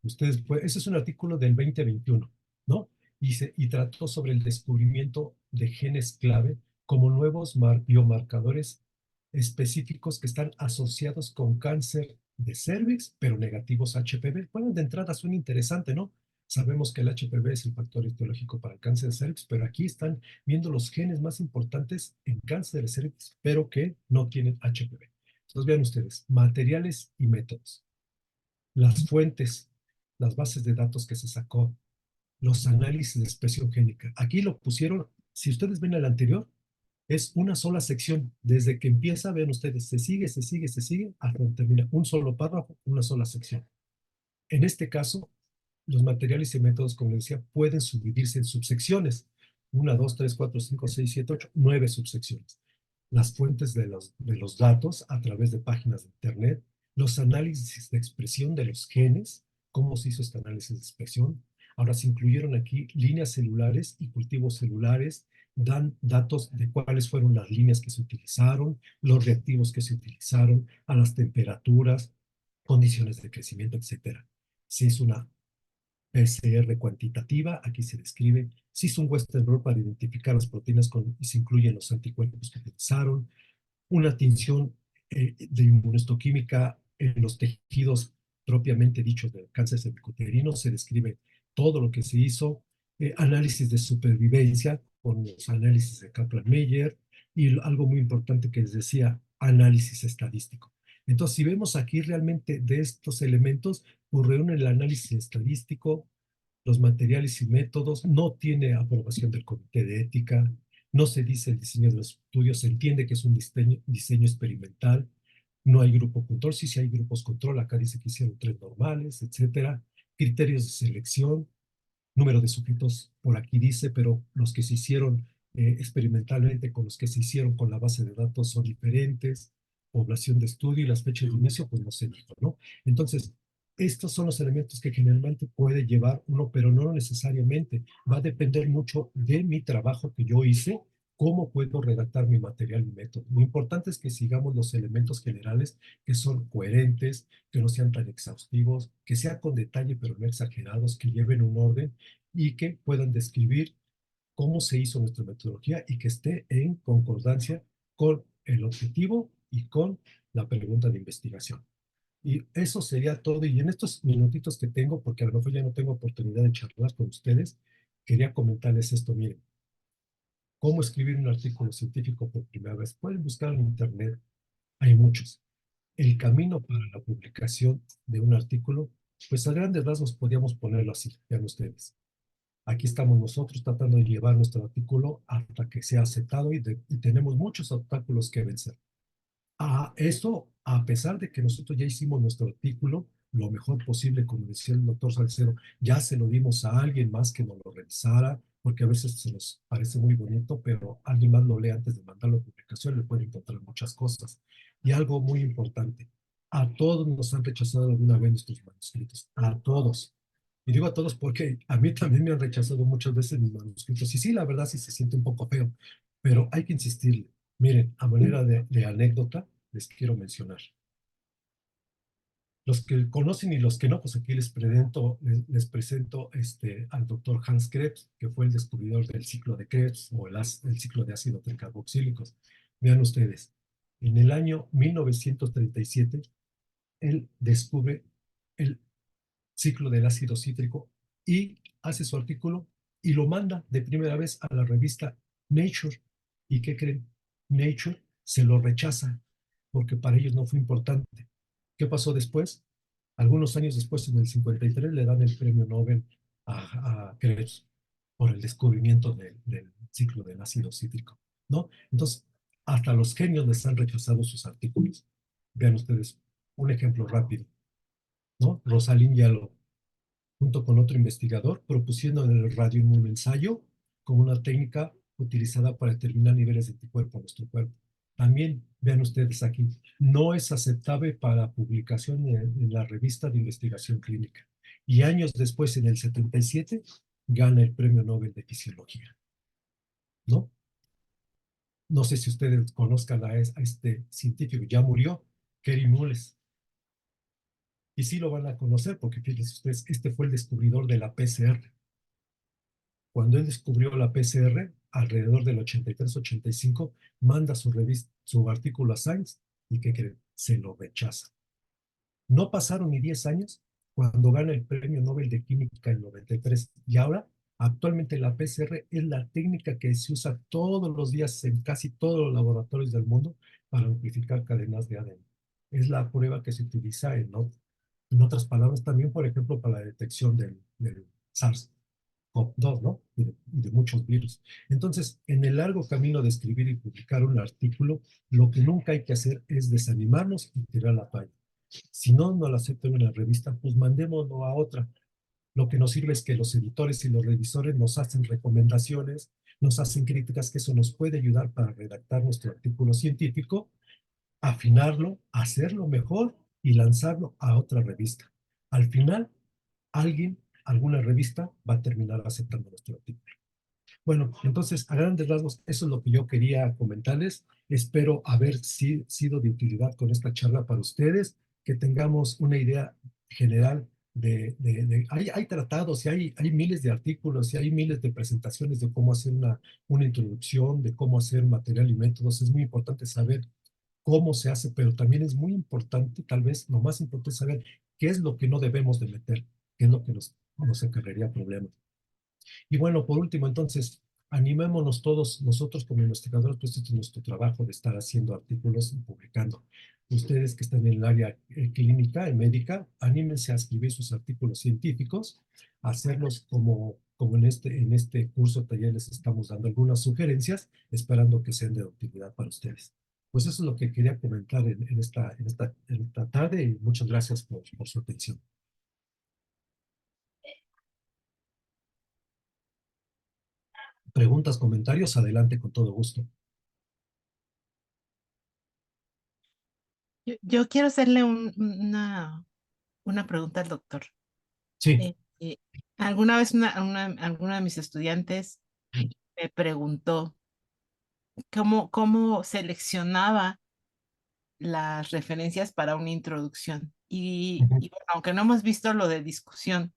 Ustedes, pues, ese es un artículo del 2021, ¿no? Y trató sobre el descubrimiento de genes clave como nuevos biomarcadores específicos que están asociados con cáncer de cervix, pero negativos a HPV. Bueno, de entrada suena interesante, ¿no? Sabemos que el HPV es el factor etiológico para el cáncer de cervix, pero aquí están viendo los genes más importantes en cáncer de cervix, pero que no tienen HPV. Entonces vean ustedes, materiales y métodos. Las fuentes, las bases de datos que se sacó, los análisis de expresión génica. Aquí lo pusieron Si ustedes ven el anterior, es una sola sección. Desde que empieza, ven ustedes, se sigue, hasta donde termina. Un solo párrafo, una sola sección. En este caso, los materiales y métodos, como les decía, pueden subdividirse en subsecciones. 1, 2, 3, 4, 5, 6, 7, 8, 9 subsecciones. Las fuentes de los datos a través de páginas de Internet, los análisis de expresión de los genes, cómo se hizo este análisis de expresión. Ahora se incluyeron aquí líneas celulares y cultivos celulares, dan datos de cuáles fueron las líneas que se utilizaron, los reactivos que se utilizaron, a las temperaturas, condiciones de crecimiento, etcétera. Se hizo una PCR cuantitativa, aquí se describe. Se hizo un Western blot para identificar las proteínas y se incluyen los anticuerpos que utilizaron. Una tinción de inmunohistoquímica en los tejidos propiamente dichos del cáncer cervicuterino. Se describe todo lo que se hizo. Análisis de supervivencia con los análisis de Kaplan-Meier y algo muy importante que les decía, análisis estadístico. Entonces, si vemos aquí realmente de estos elementos, pues reúne el análisis estadístico, los materiales y métodos, no tiene aprobación del comité de ética, no se dice el diseño de los estudios, se entiende que es un diseño experimental, no hay grupo control, sí hay grupos control, acá dice que hicieron 3 normales, etcétera, criterios de selección, número de sujetos por aquí dice, pero los que se hicieron experimentalmente con los que se hicieron con la base de datos son diferentes, población de estudio y las fechas de inicio, pues no se dijo, ¿no? Entonces, estos son los elementos que generalmente puede llevar uno, pero no necesariamente. Va a depender mucho de mi trabajo que yo hice, cómo puedo redactar mi material y método. Lo importante es que sigamos los elementos generales que son coherentes, que no sean tan exhaustivos, que sean con detalle pero no exagerados, que lleven un orden y que puedan describir cómo se hizo nuestra metodología y que esté en concordancia con el objetivo y con la pregunta de investigación. Y eso sería todo. Y en estos minutitos que tengo, porque a lo mejor ya no tengo oportunidad de charlar con ustedes, quería comentarles esto. Miren, cómo escribir un artículo científico por primera vez. Pueden buscar en Internet, hay muchos. El camino para la publicación de un artículo, pues a grandes rasgos podríamos ponerlo así, vean ustedes. Aquí estamos nosotros tratando de llevar nuestro artículo hasta que sea aceptado y tenemos muchos obstáculos que vencer. A eso, a pesar de que nosotros ya hicimos nuestro artículo lo mejor posible, como decía el doctor Salcedo, ya se lo dimos a alguien más que nos lo revisara, porque a veces se nos parece muy bonito, pero alguien más lo lee antes de mandarlo a publicación, le puede encontrar muchas cosas. Y algo muy importante, a todos nos han rechazado alguna vez nuestros manuscritos, a todos. Y digo a todos porque a mí también me han rechazado muchas veces mis manuscritos. Y sí, la verdad sí se siente un poco feo, pero hay que insistirle. Miren, a manera de anécdota, les quiero mencionar. Los que conocen y los que no, pues aquí les presento al doctor Hans Krebs, que fue el descubridor del ciclo de Krebs o el ciclo de ácido tricarboxílicos. Vean ustedes, en el año 1937, él descubre el ciclo del ácido cítrico y hace su artículo y lo manda de primera vez a la revista Nature. ¿Y qué creen? Nature se lo rechaza porque para ellos no fue importante. ¿Qué pasó después? Algunos años después, en el 53, le dan el premio Nobel a Krebs por el descubrimiento del ciclo del ácido cítrico, ¿no? Entonces, hasta los genios les han rechazado sus artículos. Vean ustedes un ejemplo rápido, ¿no? Rosalind Yalow, junto con otro investigador, propusieron el radioinmunoensayo como una técnica utilizada para determinar niveles de anticuerpo en nuestro cuerpo. También, vean ustedes aquí, no es aceptable para publicación en la revista de investigación clínica. Y años después, en el 77, gana el premio Nobel de Fisiología, ¿no? No sé si ustedes conozcan a este científico, ya murió, Kerry Mullis. Y sí lo van a conocer porque fíjense ustedes, este fue el descubridor de la PCR. Cuando él descubrió la PCR, alrededor del 83-85, manda su artículo a Science y ¿qué creen? Se lo rechaza. No pasaron ni 10 años cuando gana el premio Nobel de Química en 93. Y ahora, actualmente la PCR es la técnica que se usa todos los días en casi todos los laboratorios del mundo para amplificar cadenas de ADN. Es la prueba que se utiliza en otras palabras también, por ejemplo, para la detección del SARS. SARS-CoV-2, ¿no? Y de muchos virus. Entonces, en el largo camino de escribir y publicar un artículo, lo que nunca hay que hacer es desanimarnos y tirar la toalla. Si no lo aceptan en la revista, pues mandémoslo a otra. Lo que nos sirve es que los editores y los revisores nos hacen recomendaciones, nos hacen críticas, que eso nos puede ayudar para redactar nuestro artículo científico, afinarlo, hacerlo mejor y lanzarlo a otra revista. Al final, alguna revista va a terminar aceptando nuestro artículo. Bueno, entonces, a grandes rasgos, eso es lo que yo quería comentarles. Espero haber sido de utilidad con esta charla para ustedes, que tengamos una idea general hay tratados y hay miles de artículos y hay miles de presentaciones de cómo hacer una introducción, de cómo hacer material y métodos. Es muy importante saber cómo se hace, pero también es muy importante, tal vez lo más importante es saber qué es lo que no debemos de meter, qué es lo que nos acarrearía problemas. Y bueno, por último, entonces, animémonos todos, nosotros como investigadores, pues este es nuestro trabajo de estar haciendo artículos y publicando. Ustedes que están en el área clínica, médica, anímense a escribir sus artículos científicos, a hacerlos como en este curso taller les estamos dando algunas sugerencias, esperando que sean de utilidad para ustedes. Pues eso es lo que quería comentar en esta tarde y muchas gracias por su atención. Preguntas, comentarios, adelante con todo gusto. Yo quiero hacerle una pregunta al doctor. Sí. Eh, eh, alguna vez alguno de mis estudiantes me preguntó cómo seleccionaba las referencias para una introducción. Y bueno, aunque no hemos visto lo de discusión,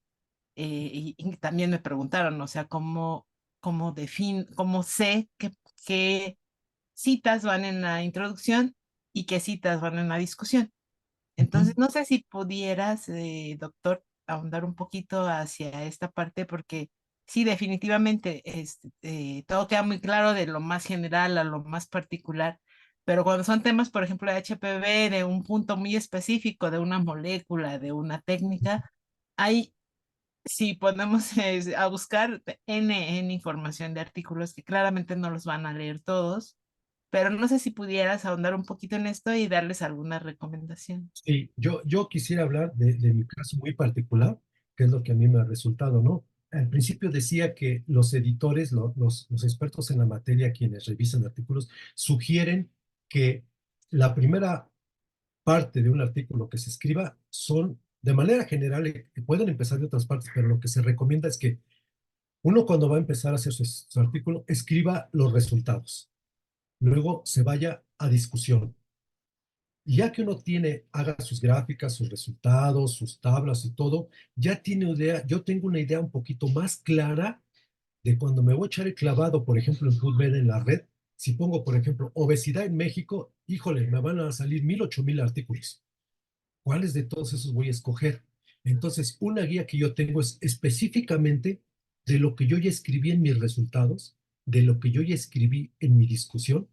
y también me preguntaron, o sea, cómo sé qué citas van en la introducción y qué citas van en la discusión. Entonces, no sé si pudieras, doctor, ahondar un poquito hacia esta parte, porque sí, definitivamente todo queda muy claro de lo más general a lo más particular, pero cuando son temas, por ejemplo, de HPV, de un punto muy específico, de una molécula, de una técnica, hay, si ponemos a buscar N información de artículos que claramente no los van a leer todos, pero no sé si pudieras ahondar un poquito en esto y darles alguna recomendación. Sí, yo quisiera hablar de mi caso muy particular, que es lo que a mí me ha resultado, ¿no? Al principio decía que los editores, los expertos en la materia, quienes revisan artículos, sugieren que la primera parte de un artículo que se escriba son, de manera general, pueden empezar de otras partes, pero lo que se recomienda es que uno cuando va a empezar a hacer su artículo, escriba los resultados. Luego se vaya a discusión. Y ya que uno haga sus gráficas, sus resultados, sus tablas y todo, ya tiene idea, yo tengo una idea un poquito más clara de cuando me voy a echar el clavado, por ejemplo, en PubMed en la red, si pongo, por ejemplo, obesidad en México, híjole, me van a salir 1,000, 8,000 artículos. ¿Cuáles de todos esos voy a escoger? Entonces, una guía que yo tengo es específicamente de lo que yo ya escribí en mis resultados, de lo que yo ya escribí en mi discusión,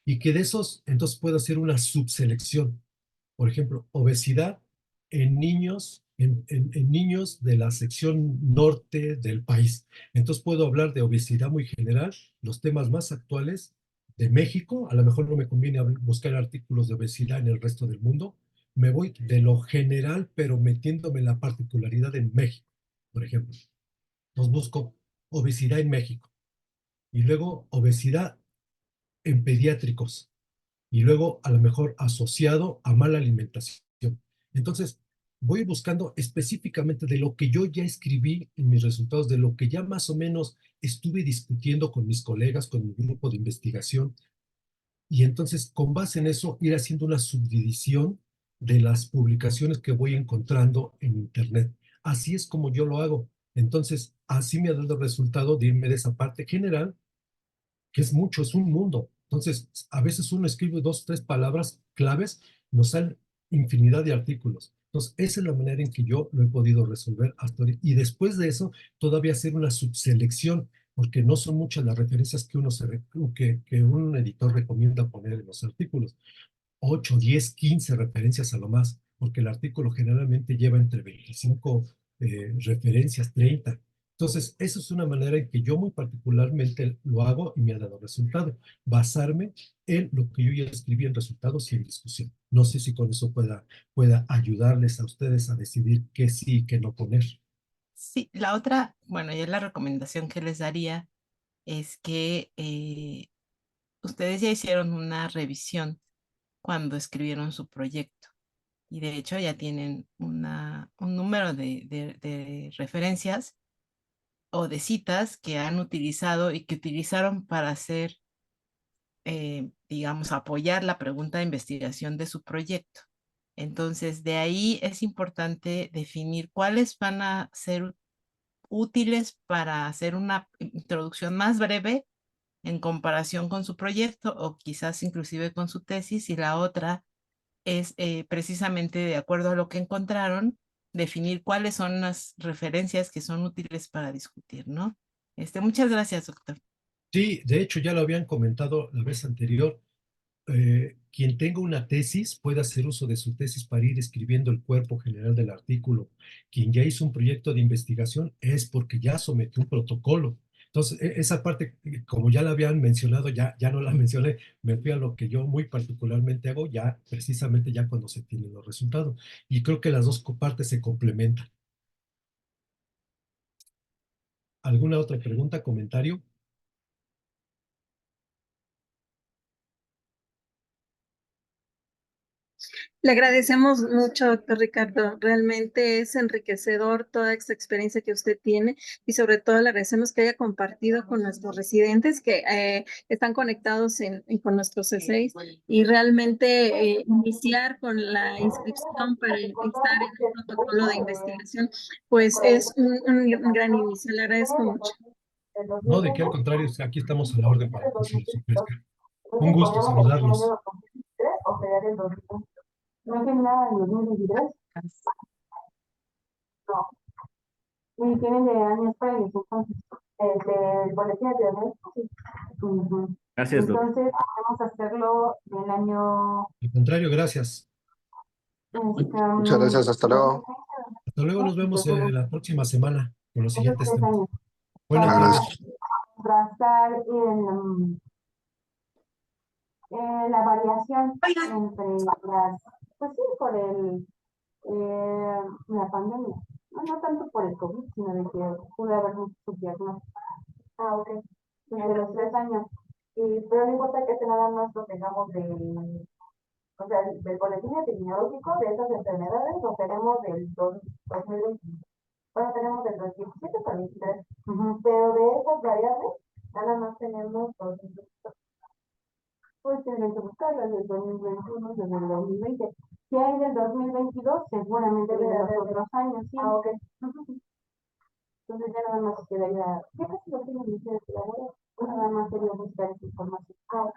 y que de esos, entonces puedo hacer una subselección. Por ejemplo, obesidad en niños, en niños de la sección norte del país. Entonces puedo hablar de obesidad muy general, los temas más actuales de México. A lo mejor no me conviene buscar artículos de obesidad en el resto del mundo. Me voy de lo general, pero metiéndome en la particularidad en México, por ejemplo. Entonces busco obesidad en México y luego obesidad en pediátricos y luego a lo mejor asociado a mala alimentación. Entonces, voy buscando específicamente de lo que yo ya escribí en mis resultados, de lo que ya más o menos estuve discutiendo con mis colegas, con mi grupo de investigación, y entonces con base en eso ir haciendo una subdivisión de las publicaciones que voy encontrando en Internet. Así es como yo lo hago. Entonces, así me ha dado el resultado de irme de esa parte general, que es mucho, es un mundo. Entonces, a veces uno escribe 2, 3 palabras claves, nos salen infinidad de artículos. Entonces, esa es la manera en que yo lo he podido resolver hasta ahora. Y después de eso, todavía hacer una subselección, porque no son muchas las referencias que un editor recomienda poner en los artículos. 8, 10, 15 referencias a lo más, porque el artículo generalmente lleva entre 25 referencias, 30. Entonces, esa es una manera en que yo muy particularmente lo hago y me ha dado resultado. Basarme en lo que yo ya escribí en resultados y en discusión. No sé si con eso pueda ayudarles a ustedes a decidir qué sí y qué no poner. Sí, la otra, bueno, ya la recomendación que les daría es que ustedes ya hicieron una revisión cuando escribieron su proyecto y de hecho ya tienen un número de referencias o de citas que han utilizado y que utilizaron para hacer, digamos, apoyar la pregunta de investigación de su proyecto. Entonces, de ahí es importante definir cuáles van a ser útiles para hacer una introducción más breve en comparación con su proyecto o quizás inclusive con su tesis, y la otra es precisamente de acuerdo a lo que encontraron, definir cuáles son las referencias que son útiles para discutir, ¿no? Muchas gracias, doctor. Sí, de hecho ya lo habían comentado la vez anterior. Quien tenga una tesis puede hacer uso de su tesis para ir escribiendo el cuerpo general del artículo. Quien ya hizo un proyecto de investigación es porque ya sometió un protocolo. Entonces, esa parte, como ya la habían mencionado, ya no la mencioné, me fui a lo que yo muy particularmente hago, ya precisamente ya cuando se tienen los resultados. Y creo que las dos partes se complementan. ¿Alguna otra pregunta, comentario? Le agradecemos mucho, doctor Ricardo. Realmente es enriquecedor toda esta experiencia que usted tiene y sobre todo le agradecemos que haya compartido con nuestros residentes que están conectados con nuestros C6 y realmente iniciar con la inscripción para estar en un protocolo de investigación, pues es un gran inicio. Le agradezco mucho. No, de qué, al contrario, aquí estamos a la orden para que se les ofrezca. Un gusto saludarlos. No tiene nada en 2023. No. Y tienen de años previos, entonces, el boletín de sí. Gracias, doctor. Entonces, vamos a hacerlo del año. Al contrario, gracias. Muchas gracias, hasta luego. Hasta luego, nos vemos la próxima semana con los siguientes Esos 3 temas. años. Buenas Para tardes. contrastar la variación entre las, pues sí, por la pandemia. No tanto por el COVID, sino de que pudo haber muchos subdiagnósticos. Ah, ok. De los 3 años. Pero no importa que nada más lo tengamos o sea, del boletín epidemiológico de esas enfermedades, lo tenemos del 2020. Bueno, tenemos del 2017 hasta el 23. Pero de esas variables, nada más tenemos 2 institutos. Pues tendré que buscarlas del 2021, desde el 2020. Si hay del 2022, seguramente de los otros años, sí. Ah, ok. Entonces ya nada más quedaría, ya casi lo tengo en mi nada más sería buscar esa información. Ah, ok.